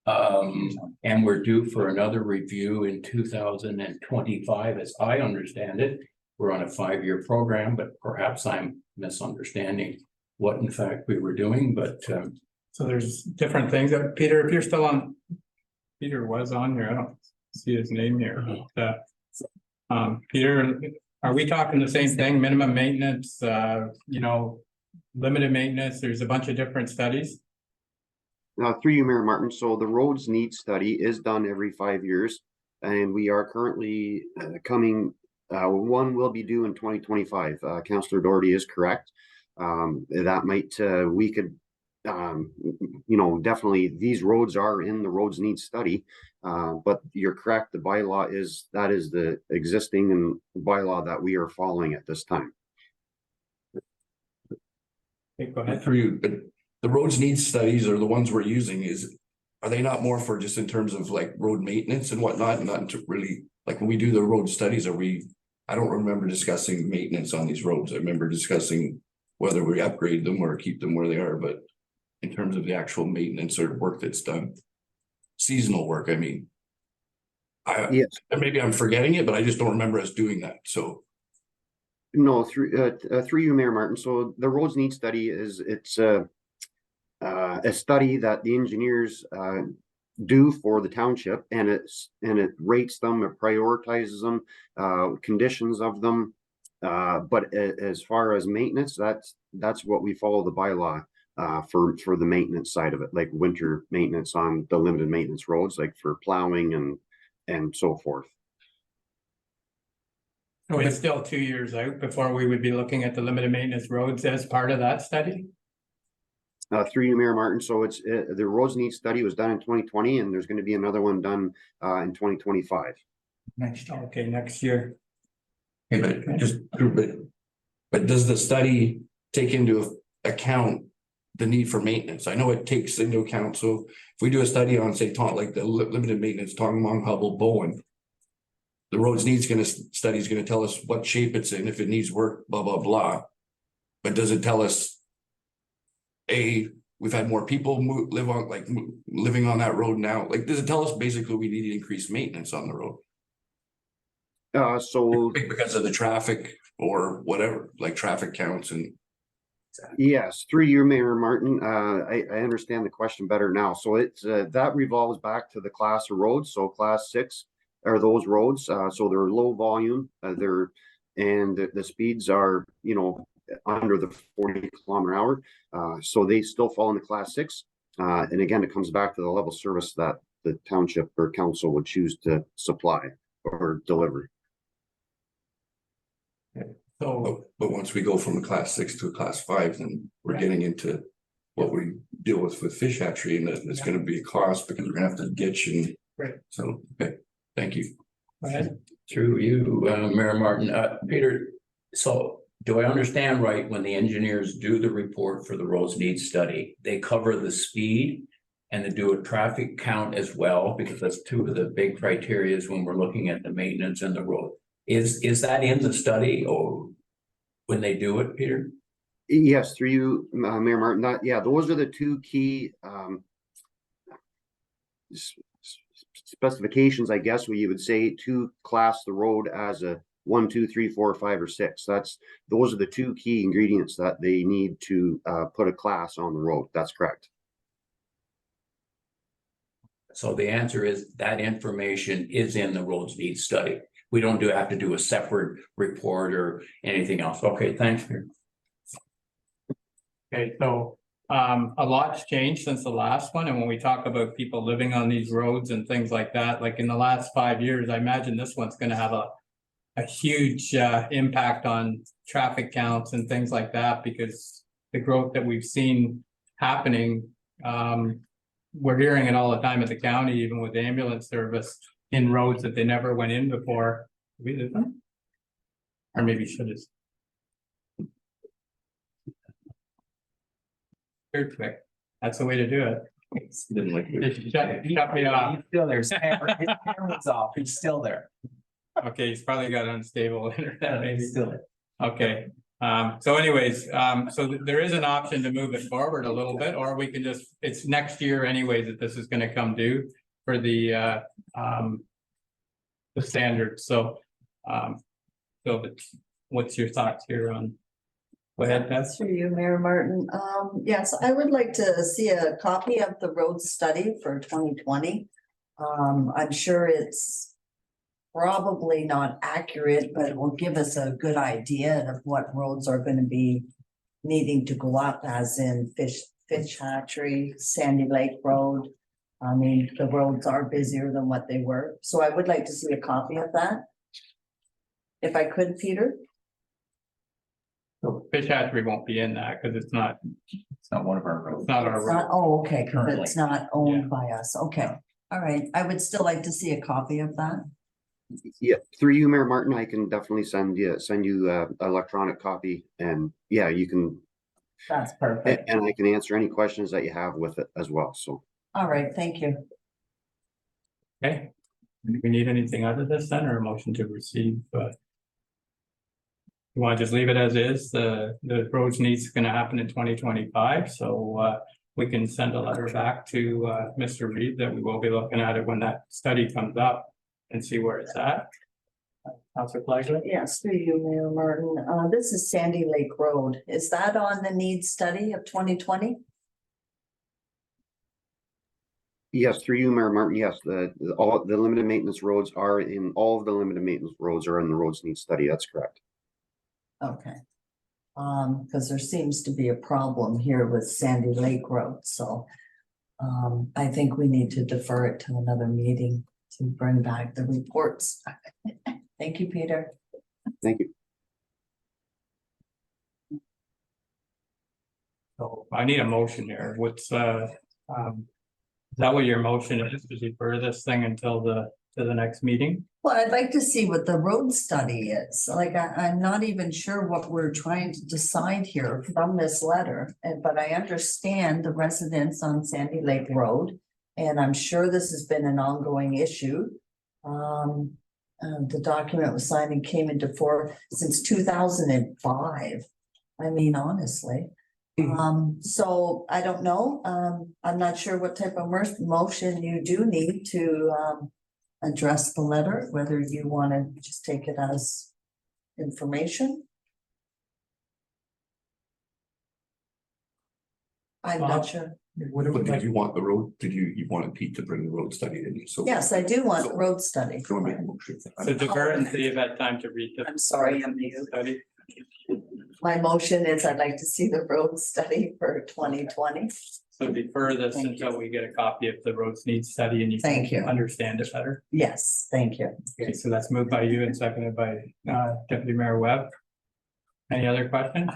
And we're due for another review in 2025, as I understand it. We're on a 5-year program, but perhaps I'm misunderstanding what in fact we were doing, but So there's different things that, Peter, if you're still on, Peter was on here. I don't see his name here. But, Peter, are we talking the same thing? Minimum maintenance, limited maintenance? There's a bunch of different studies. Through you, Mayor Martin. So the roads need study is done every 5 years. And we are currently one will be due in 2025. Councillor Doherty is correct. That might, we could, definitely these roads are in the roads need study. But you're correct, the bylaw is the existing and bylaw that we are following at this time. Okay, go ahead. For you, but the roads need studies are the ones we're using are they not more for just in terms of like road maintenance and whatnot, and not to really, like when we do the road studies, I don't remember discussing maintenance on these roads. I remember discussing whether we upgrade them or keep them where they are, but in terms of the actual maintenance or work that's done. Seasonal work, I mean. Yes. And maybe I'm forgetting it, but I just don't remember us doing that, so. No, through you, Mayor Martin. So the roads need study it's a study that the engineers do for the township, and it rates them, it prioritizes them, conditions of them. But as far as maintenance, that's what we follow the bylaw for the maintenance side of it, like winter maintenance on the limited maintenance roads, like for plowing and so forth. So it's still 2 years out before we would be looking at the limited maintenance roads as part of that study? Through you, Mayor Martin. So it's the roads need study was done in 2020, and there's going to be another one done in 2025. Next, okay, next year. Okay, but does the study take into account the need for maintenance? I know it takes into account, so if we do a study on, say, like the limited maintenance, Tongmong, Hubble, Bowen. The roads needs study is gonna tell us what shape it's in, if it needs work, blah, blah, blah. But does it tell us? We've had more people living on that road now, like, does it tell us basically we need increased maintenance on the road? So Because of the traffic or whatever, like traffic counts and. yes, through you, Mayor Martin. I understand the question better now. So it's that revolves back to the class of roads. So class 6 are those roads. So they're low volume. The speeds are, under the 40 km/h. So they still fall in the class 6. And again, it comes back to the level of service that the township or council would choose to supply or deliver. So, But once we go from a class 6 to a class 5, then we're getting into what we deal with fish hatchery, and it's gonna be a cost because we're gonna have to ditch and. Right. So, okay, thank you. go ahead. Through you, Mayor Martin, Peter, so do I understand right, when the engineers do the report for the roads needs study, they cover the speed and they do a traffic count as well, because that's 2 of the big criterias when we're looking at the maintenance and the road. Is that in the study or when they do it, Peter? Yes, through you, Mayor Martin. Those are the 2 key specifications, I guess, where you would say to class the road as a 1, 2, 3, 4, 5, or 6. Those are the 2 key ingredients that they need to put a class on the road. That's correct. So the answer is that information is in the roads needs study. We don't have to do a separate report or anything else. Okay, thanks, Peter. Okay, so a lot's changed since the last one, and when we talk about people living on these roads and things like that, like in the last 5 years, I imagine this one's gonna have a huge impact on traffic counts and things like that, because the growth that we've seen happening, we're hearing it all the time at the county, even with ambulance service in roads that they never went in before. We did them, or maybe should have. Very quick. That's the way to do it. Didn't like it. Just shut me off. He's still there. His camera's off. He's still there. Okay, he's probably got unstable internet, maybe. He's still there. Okay, so anyways, so there is an option to move it forward a little bit, or we can just, it's next year anyways that this is gonna come due for the standards, so what's your thoughts here on? Go ahead, Beth. Through you, Mayor Martin. Yes, I would like to see a copy of the road study for 2020. I'm sure it's probably not accurate, but it will give us a good idea of what roads are going to be needing to go up, as in Fish Hatchery, Sandy Lake Road. I mean, the roads are busier than what they were. So I would like to see a copy of that. If I could, Peter. So Fish Hatchery won't be in that because it's not one of our roads. It's not our It's road. not, oh, okay, 'cause Currently. it's not owned by us. Okay, all right. I would still like to see a copy of that. Yeah, through you, Mayor Martin, I can definitely send you electronic copy, and yeah, you can, That's perfect. and I can answer any questions that you have with it as well. So. All right, thank you. Okay. Do we need anything out of this then, or a motion to receive? You want to just leave it as is? The roads needs gonna happen in 2025, so we can send a letter back to Mr. Reed that we will be looking at it when that study comes up and see where it's at. Councilor Flagler? Yes, through you, Mayor Martin. This is Sandy Lake Road. Is that on the needs study of 2020? Yes, through you, Mayor Martin, yes, all the limited maintenance roads are all of the limited maintenance roads are in the roads need study, that's correct. Okay. Because there seems to be a problem here with Sandy Lake Road, so I think we need to defer it to another meeting to bring back the reports. Thank you, Peter. Thank you. So I need a motion here. What's is that what your motion is, to defer this thing until to the next meeting? Well, I'd like to see what the road study is. Like, I'm not even sure what we're trying to decide here from this letter. But I understand the residents on Sandy Lake Road. And I'm sure this has been an ongoing issue. The document was signed and came into force since 2005. I mean, honestly. So I don't know. I'm not sure what type of motion you do need to address the letter, whether you want to just take it as information. I'm not sure. But did you want the road, you wanted Pete to bring the road study in, so. Yes, I do want road study. Go and make a motion. So defer until you've had time to read the I'm sorry, I'm mute. study. My motion is I'd like to see the road study for 2020. So defer this Thank until we get a copy of the roads need study and you Thank can you. understand it better. Yes, thank you. Okay, so that's moved by you and seconded by Deputy Mayor Webb. Any other questions?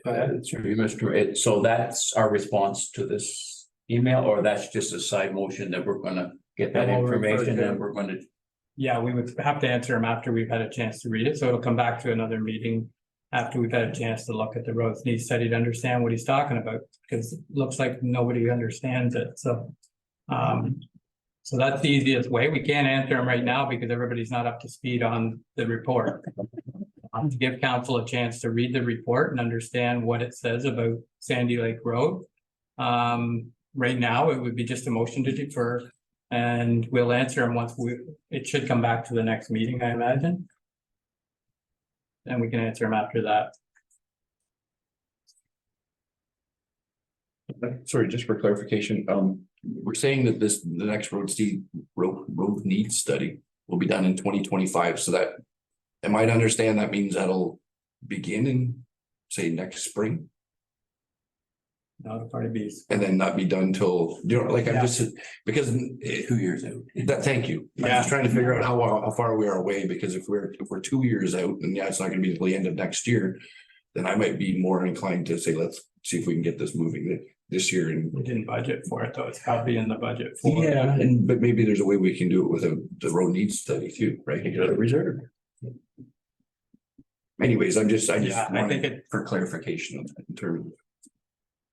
Through you, Mr. Ed. So that's our response to this email, or that's just a side motion that we're gonna get that We'll refer information to- and we're gonna. Yeah, we would have to answer them after we've had a chance to read it, so it'll come back to another meeting. After we've had a chance to look at the roads need study to understand what he's talking about, because it looks like nobody understands it, so. So that's the easiest way. We can't answer them right now because everybody's not up to speed on the report. To give council a chance to read the report and understand what it says about Sandy Lake Road. Right now, it would be just a motion to defer. And we'll answer them once it should come back to the next meeting, I imagine. And we can answer them after that. Sorry, just for clarification, we're saying that the next road needs study will be done in 2025, so that. Am I to understand that means that'll begin in, say, next spring? Not a part of these. And then not be done till, like, I'm just, because. 2 years out. Thank you. I'm Yeah. just trying to figure out how far we are away, because if we're 2 years out, and yeah, it's not gonna be until the end of next year. Then I might be more inclined to say, let's see if we can get this moving this year and. We didn't budget for it, though. It's probably in the budget for. Yeah, but maybe there's a way we can do it with the road needs study too, right? You got a reserve. Anyways, I just Yeah, I think wanted for clarification in terms.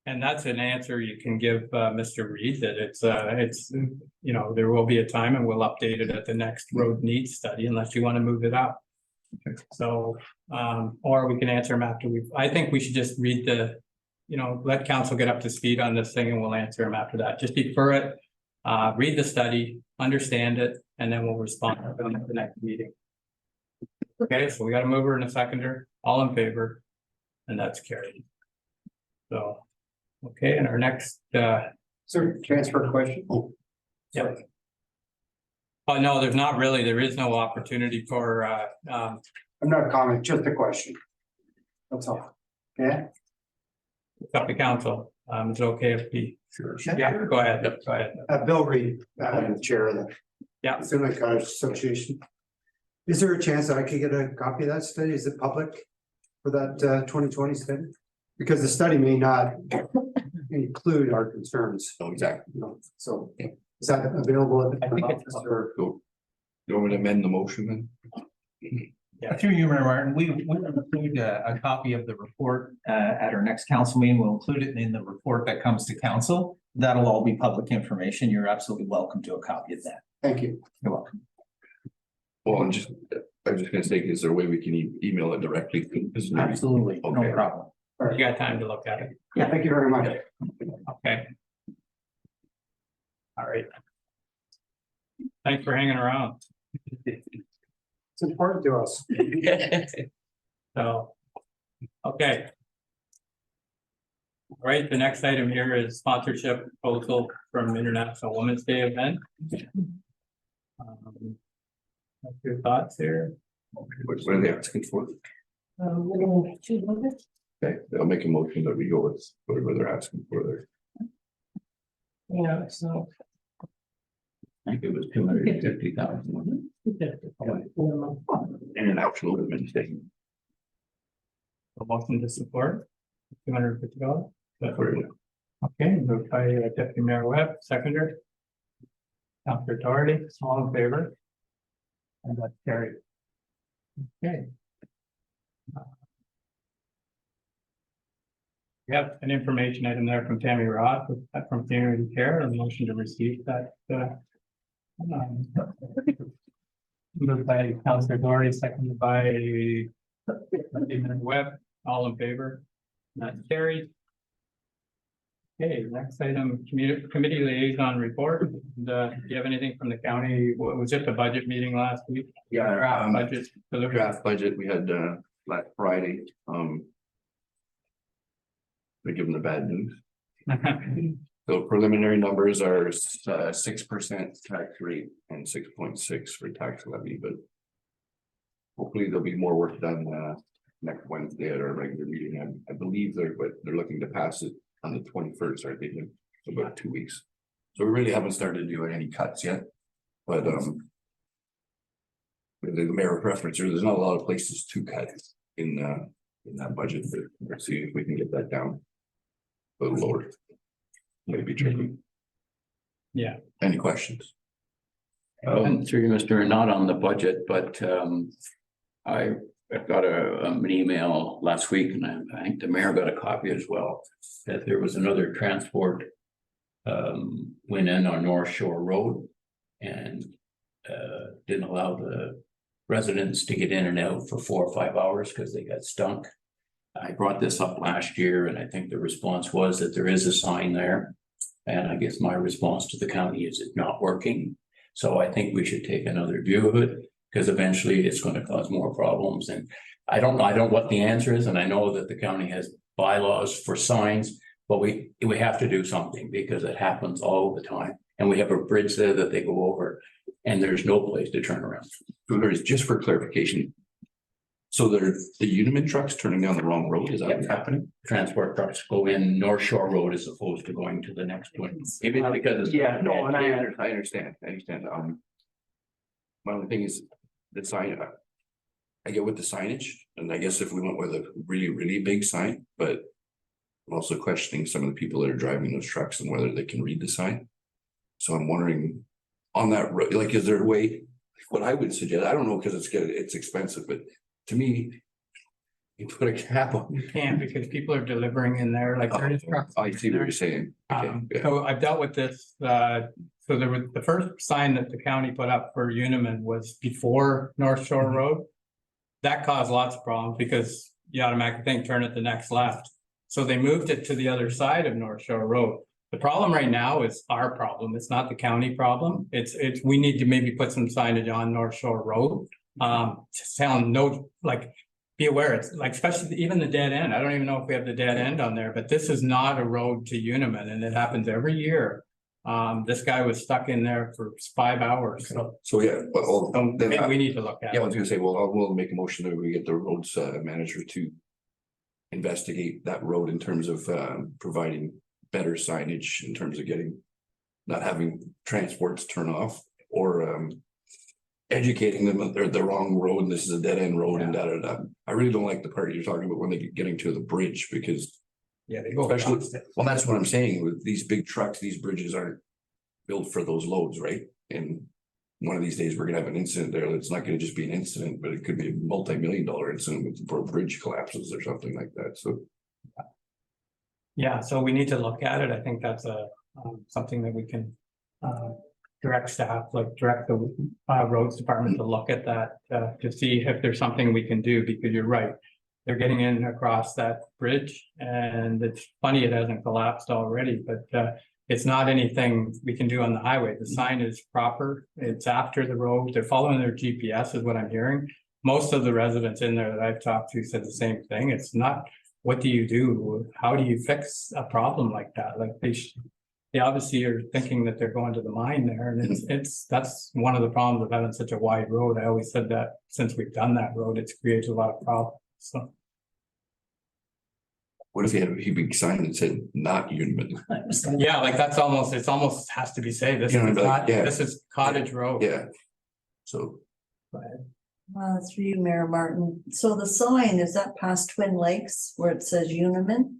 And that's an answer you can give Mr. Reed, that it's, there will be a time and we'll update it at the next road needs study unless you want to move it up. So, or we can answer them after I think we should just read let council get up to speed on this thing and we'll answer them after that. Just defer it, read the study, understand it, and then we'll respond at the next meeting. Okay, so we got a mover and a seconder, all in favor, and that's carried. So, okay, and our next, Sir, transfer question? Oh, yeah. Oh, no, there's not really, there is no opportunity for, I'm not a comment, just a question. That's all. Okay? it's up to council. Is it okay if we? Sure. Yeah, go ahead, go ahead. Bill Reed, Chair of the. Yeah. Finland Cottage Association. Is there a chance that I could get a copy of that study? Is it public for that 2020 study? Because the study may not include our concerns. Oh, exactly. So is that available at the I think it's office or? Cool. You want me to amend the motion then? Through you, Mayor Martin, we will include a copy of the report at our next council meeting. We'll include it in the report that comes to council. That'll all be public information. You're absolutely welcome to a copy of that. Thank you. You're welcome. Well, I'm just gonna say, is there a way we can email it directly? Absolutely, no Okay. problem. You got time to look at it. Yeah, thank you very much. Okay. All right. Thanks for hanging around. It's important to us. So, okay. All right, the next item here is sponsorship proposal from International Women's Day event. What's your thoughts here? What are they asking for? We're gonna choose one. Okay, I'll make a motion that we go with whatever they're asking for there. Yeah, so. I think it was 250,000. International Women's Day. A motion to support, $250. For you. Okay, moved by Deputy Mayor Webb, seconder. Counselor Doherty, all in favor? And that's carried. Okay. We have an information item there from Tammy Roth from Community Care, a motion to receive that. Moved by Counselor Doherty, seconded by Deputy Mayor Webb, all in favor? That's carried. Okay, next item, committee liaison report. Do you have anything from the county? Was it the budget meeting last week? Yeah, Draft budget. draft budget, we had last Friday, we give them the bad news. So preliminary numbers are 6% tax rate and 6.6 for tax levy, but hopefully there'll be more work done next Wednesday at our regular meeting. I believe they're looking to pass it on the 21st, I think, in about 2 weeks. So we really haven't started doing any cuts yet, but the mayor preference, there's not a lot of places to cut in that budget, but let's see if we can get that down a little lower. Maybe tricky. Yeah. Any questions? Through you, Mr. Not on the budget, but I got an email last week, and I think the mayor got a copy as well, that there was another transport went in on North Shore Road and didn't allow the residents to get in and out for 4 or 5 hours because they got stunk. I brought this up last year, and I think the response was that there is a sign there. And I guess my response to the county is it's not working. So I think we should take another view of it, because eventually it's going to cause more problems. And I don't know what the answer is. And I know that the county has bylaws for signs, but we have to do something because it happens all the time. And we have a bridge there that they go over and there's no place to turn around. So there's, just for clarification. So the Uniman trucks turning down the wrong road, is that what's happening? Transport trucks go in North Shore Road as opposed to going to the next one. Maybe it's because it's. Yeah, no, and I understand. My only thing is the sign, I get with the signage, and I guess if we went with a really, really big sign, but I'm also questioning some of the people that are driving those trucks and whether they can read the sign. So I'm wondering on that road, like, is there a way, what I would suggest, I don't know, because it's expensive, but to me, you put a cap on. You can't, because people are delivering in there, like there is trucks. I see what you're saying. Okay, yeah. So I've dealt with this, so there was the first sign that the county put up for Uniman was before North Shore Road. That caused lots of problems because you automatically think turn it the next left. So they moved it to the other side of North Shore Road. The problem right now is our problem. It's not the county problem. It's we need to maybe put some signage on North Shore Road. Be aware, it's like, especially even the dead end. I don't even know if we have the dead end on there, but this is not a road to Uniman, and it happens every year. This guy was stuck in there for 5 hours, So yeah, well, maybe we need to look at yeah, I it. was gonna say, well, we'll make a motion that we get the roads manager to investigate that road in terms of providing better signage in terms of not having transports turn off, or educating them that they're the wrong road and this is a dead end road and da. I really don't like the part you're talking about when they get getting to the bridge, because Yeah, they go. especially, across it. well, that's what I'm saying, with these big trucks, these bridges aren't built for those loads, right? And one of these days, we're gonna have an incident there. It's not gonna just be an incident, but it could be a multi-million-dollar incident with the bridge collapses or something like that, so. Yeah, so we need to look at it. I think that's something that we can direct staff, like direct the roads department to look at that to see if there's something we can do, because you're right. they're getting in across that bridge, and it's funny it hasn't collapsed already, but it's not anything we can do on the highway. The sign is proper. It's after the road. They're following their GPS is what I'm hearing. Most of the residents in there that I've talked to said the same thing. It's not, what do you do? How do you fix a problem like that? Like they obviously are thinking that they're going to the mine there, and that's one of the problems of having such a wide road. I always said that since we've done that road, it's created a lot of problems, so. What if he had a big sign that said not Union? Yeah, like it's almost has to be said, this You know, is like, not, yeah. this is Cottage Road. Yeah. So Through you, Mayor Martin. So the sign, is that past Twin Lakes where it says Uniman?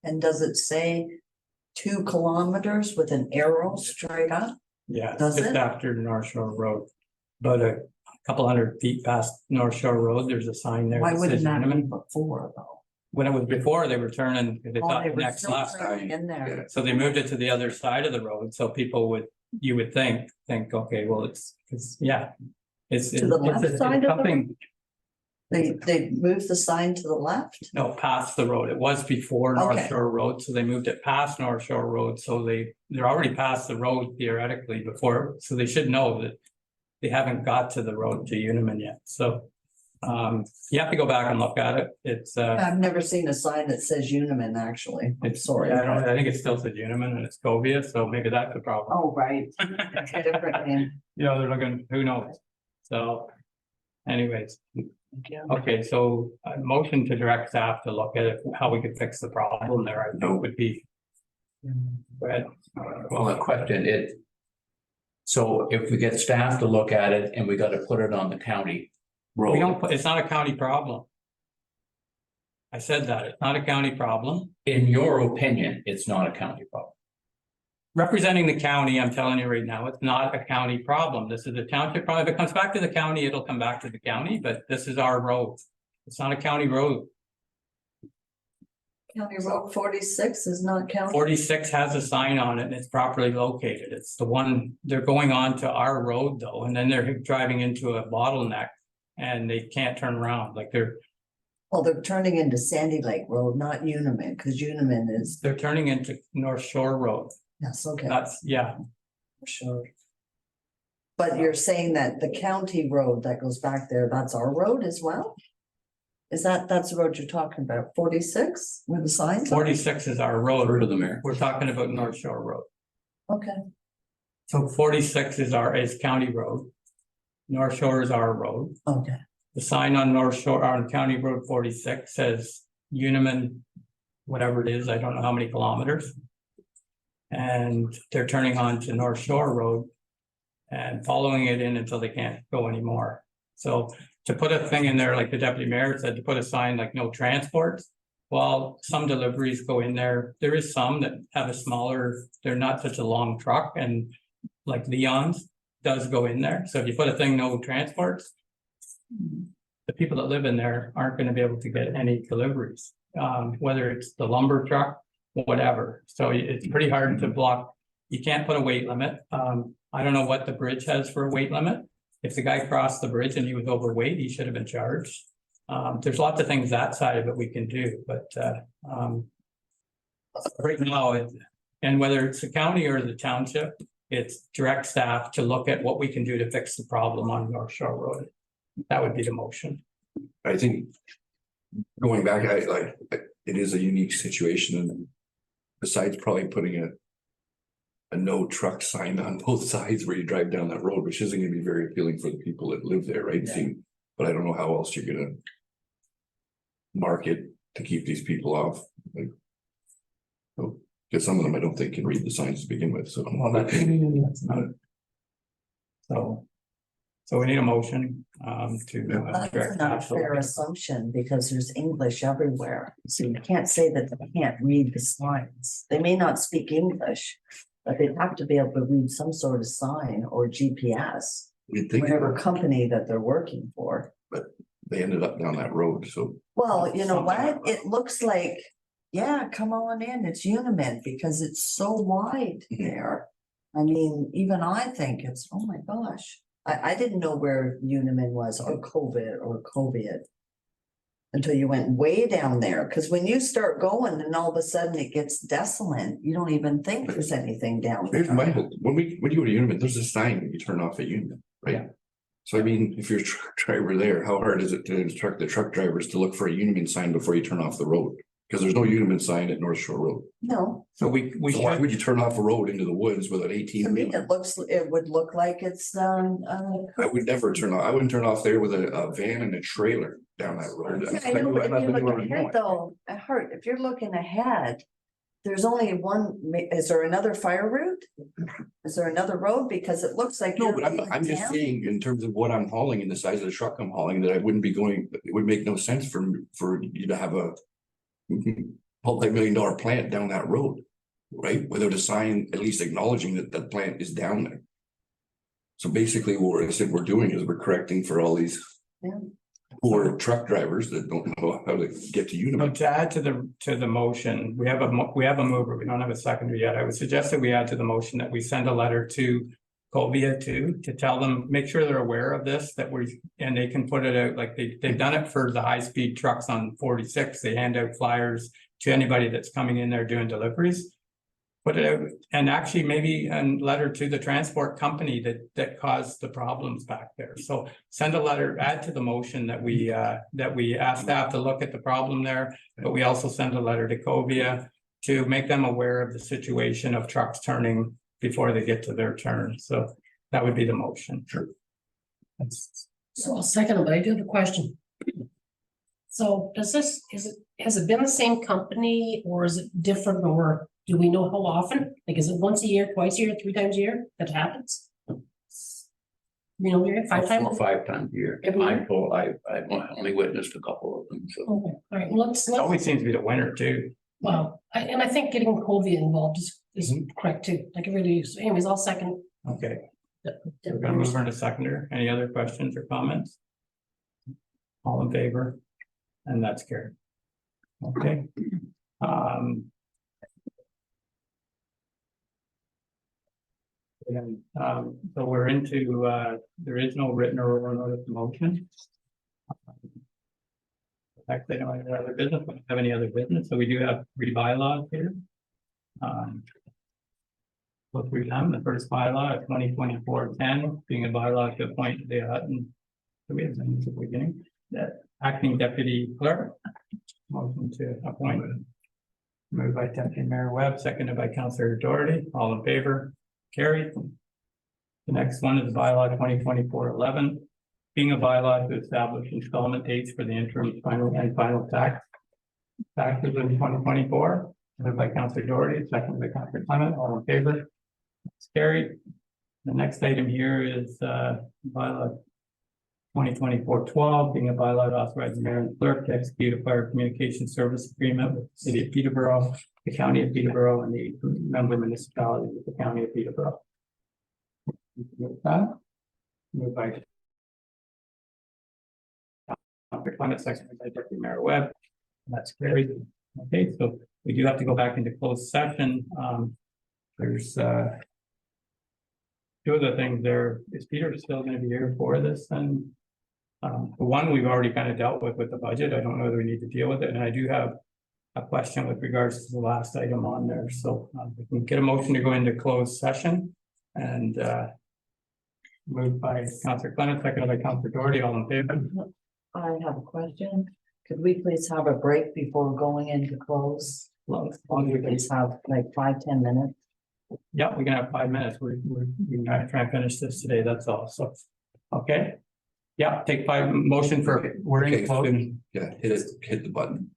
And does it say 2 kilometers with an arrow straight up? Yeah, Does just it? after North Shore Road, but a couple hundred feet past North Shore Road, there's a sign there. Why that wouldn't says that be Uniman. before though? When it was before, they were turning, they Oh, thought they the were next still left, turning in there. so they moved it to the other side of the road, so people you would think, okay, well, it's, yeah. It's To the left side of the something, They moved the sign to the left? no, past the road. It was before North Okay. Shore Road, so they moved it past North Shore Road, so they're already past the road theoretically before, so they should know that they haven't got to the road to Uniman yet, so. You have to go back and look at it. It's I've never seen a sign that says Uniman, actually. I'm sorry. I think it still says Uniman and it's Covia, so maybe that's the problem. Oh, right. It's a different name. You know, they're looking, who knows? So anyways, okay, so a motion to direct staff to look at it, how we could fix the problem there, I know would be. Go ahead. Well, a question, so if we get staff to look at it and we gotta put it on the county road. We don't put, it's not a county problem. I said that, it's not a county problem. In your opinion, it's not a county problem. Representing the county, I'm telling you right now, it's not a county problem. This is a township problem. If it comes back to the county, it'll come back to the county, but this is our road. It's not a county road. County Road 46 is not county. 46 has a sign on it and it's properly located. It's the one, they're going on to our road though, and then they're driving into a bottleneck and they can't turn around, like Well, they're turning into Sandy Lake Road, not Uniman, because Uniman is, they're turning into North Shore Road. yes, okay, That's, yeah, for sure. But you're saying that the county road that goes back there, that's our road as well? That's the road you're talking about, 46, where the signs are? 46 is our road. Heard of the mayor. We're talking about North Shore Road. Okay, So 46 is county road. North Shore is our road. okay. The sign on North Shore, on County Road 46 says Uniman, whatever it is, I don't know how many kilometers. And they're turning on to North Shore Road and following it in until they can't go anymore. So to put a thing in there, like the deputy mayor said, to put a sign like no transport. Well, some deliveries go in there. There is some that have a smaller, they're not such a long truck, and like Leon's does go in there. So if you put a thing, no transports, the people that live in there aren't gonna be able to get any deliveries, whether it's the lumber truck, whatever. So it's pretty hard to block. You can't put a weight limit. I don't know what the bridge has for a weight limit. If the guy crossed the bridge and he was overweight, he should have been charged. There's lots of things that side of it we can do, but right now, and whether it's the county or the township, it's direct staff to look at what we can do to fix the problem on North Shore Road. That would be the motion. I think going back, it is a unique situation, and besides probably putting a no truck sign on both sides where you drive down that road, which isn't gonna be very appealing for the people that live there, right? But I don't know how else you're gonna market to keep these people off, like. So, because some of them I don't think can read the signs to begin with, so. Well, that's not. So we need a motion to. That's direct not a staff. fair assumption because there's English everywhere. So you can't say that they can't read the signs. They may not speak English, but they have to be able to read some sort of sign or GPS, You'd think whatever company that they're working for. they ended up down that road, so. Well, you know Something what? like that. It looks like, yeah, come on in. It's Uniman because it's so wide Mhm. there. I mean, even I think it's, oh my gosh. I didn't know where Uniman was or COVID or Coviet. until you went way down there, because when you start going and all of a sudden it gets desolate, you don't even think there's anything down Here's there. my hope, when you go to Union, there's a sign when you turn off at Union, right? So I mean, if you're a truck driver there, how hard is it to instruct the truck drivers to look for a Union sign before you turn off the road? Because there's no Union sign at North Shore Road. No, So we So why should, would you turn off a road into the woods with an to 18 me, wheeler? it would look like it's, I would never turn off, I wouldn't turn off there with a van and a trailer down that road. I know, but if you look ahead though, at heart, if you're looking ahead, there's only one, is there another fire route? Is there another road? Because it looks like. No, you're but I'm leaving just town. saying in terms of what I'm hauling and the size of the truck I'm hauling, that I wouldn't be going, it would make no sense for you to have a multi-million-dollar plant down that road, right? Without a sign, at least acknowledging that that plant is down there. So basically what I said we're doing is we're correcting for all these Yeah. poor truck drivers that don't know how to get to so Union. to add to the motion, we have a mover, we don't have a seconder yet. I would suggest that we add to the motion that we send a letter to Covia too, to tell them, make sure they're aware of this, and they can put it out, like they've done it for the high-speed trucks on 46. They hand out flyers to anybody that's coming in there doing deliveries. Put it out, and actually maybe a letter to the transport company that caused the problems back there. So send a letter, add to the motion that we ask staff to look at the problem there, but we also send a letter to Covia to make them aware of the situation of trucks turning before they get to their turn. So that would be the motion. Sure. So I'll second it, but I do have a question. So has it been the same company or is it different, or do we know how often? Like, is it once a year, twice a year, 3 times a year that happens? You know, 5 4 or times? 5 times a year. Every year? I've only witnessed a couple of them, so. Okay, all right, let's, It always seems to be the winter too. well, and I think getting Covia involved is Mm-hmm. correct too, like it really is. Anyways, I'll second. Okay, we're gonna move on to seconder. Any other questions or comments? All in favor? And that's carried. Okay. So we're into, there is no written or oral notice of motion. Actually, I don't have any other business, we don't have any other business, so we do have 3 bylaws here. Go through them. The first bylaw, 2024-10, being a bylaw to appoint the Hutton. So we have them at the beginning, that acting deputy clerk. Motion to appoint. Moved by Deputy Mayor Webb, seconded by Councillor Doherty. All in favor? Carried. The next one is bylaw 2024-11, being a bylaw to establish installment dates for the interim final taxes in 2024. Moved by Councillor Doherty, seconded by Councillor Clement. All in favor? It's carried. The next item here is bylaw 2024-12, being a bylaw to authorize the mayor and clerk to execute a fire communication service agreement with the city of Peterborough, the county of Peterborough, and the member municipalities of the county of Peterborough. With that, moved by Councillor Clement, seconded by Deputy Mayor Webb. That's carried. Okay, so we do have to go back into closed session. There's 2 of the things there. Is Peter still going to be here for this? And the one we've already kind of dealt with the budget. I don't know whether we need to deal with it. And I do have a question with regards to the last item on there. So we can get a motion to go into closed session, and moved by Councillor Clement, seconded by Councillor Doherty. All in favor? I have a question. Could we please have a break before going into close? Please have like 5-10 minutes. Yeah, we can have 5 minutes. We're gonna try and finish this today. That's all. So, okay. Yeah, take 5 motion for, we're in Okay, closed. yeah, hit the button.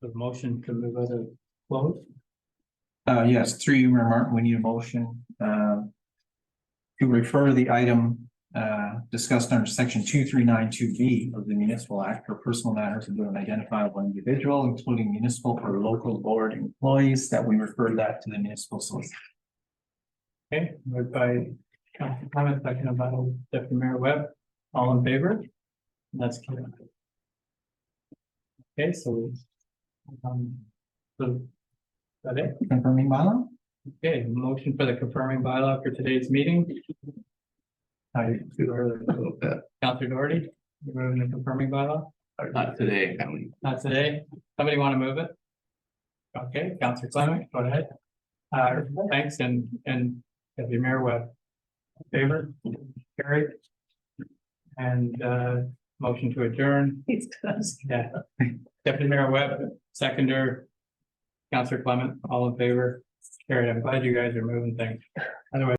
The motion to move out of close. Yes, through you, Mayor Martin, we need a motion to refer the item discussed under section 2392B of the Municipal Act for personal matters of an identifiable individual, including municipal or local board employees, that we refer that to the municipal solicitor. Okay, moved by Councillor Clement, seconded by Deputy Mayor Webb. All in favor? That's clear. Okay, so is that it? Confirming bylaw? Okay, motion for the confirming bylaw for today's meeting. Too early a little bit. Counselor Doherty, you're moving the confirming bylaw? Not today. Not today. Somebody want to move it? Okay, Counselor Clement, go ahead. Thanks, and Deputy Mayor Webb. Favor? Carried. And motion to adjourn. Yeah. Deputy Mayor Webb, seconder. Counselor Clement, all in favor? Carried. I'm glad you guys are moving things. Otherwise.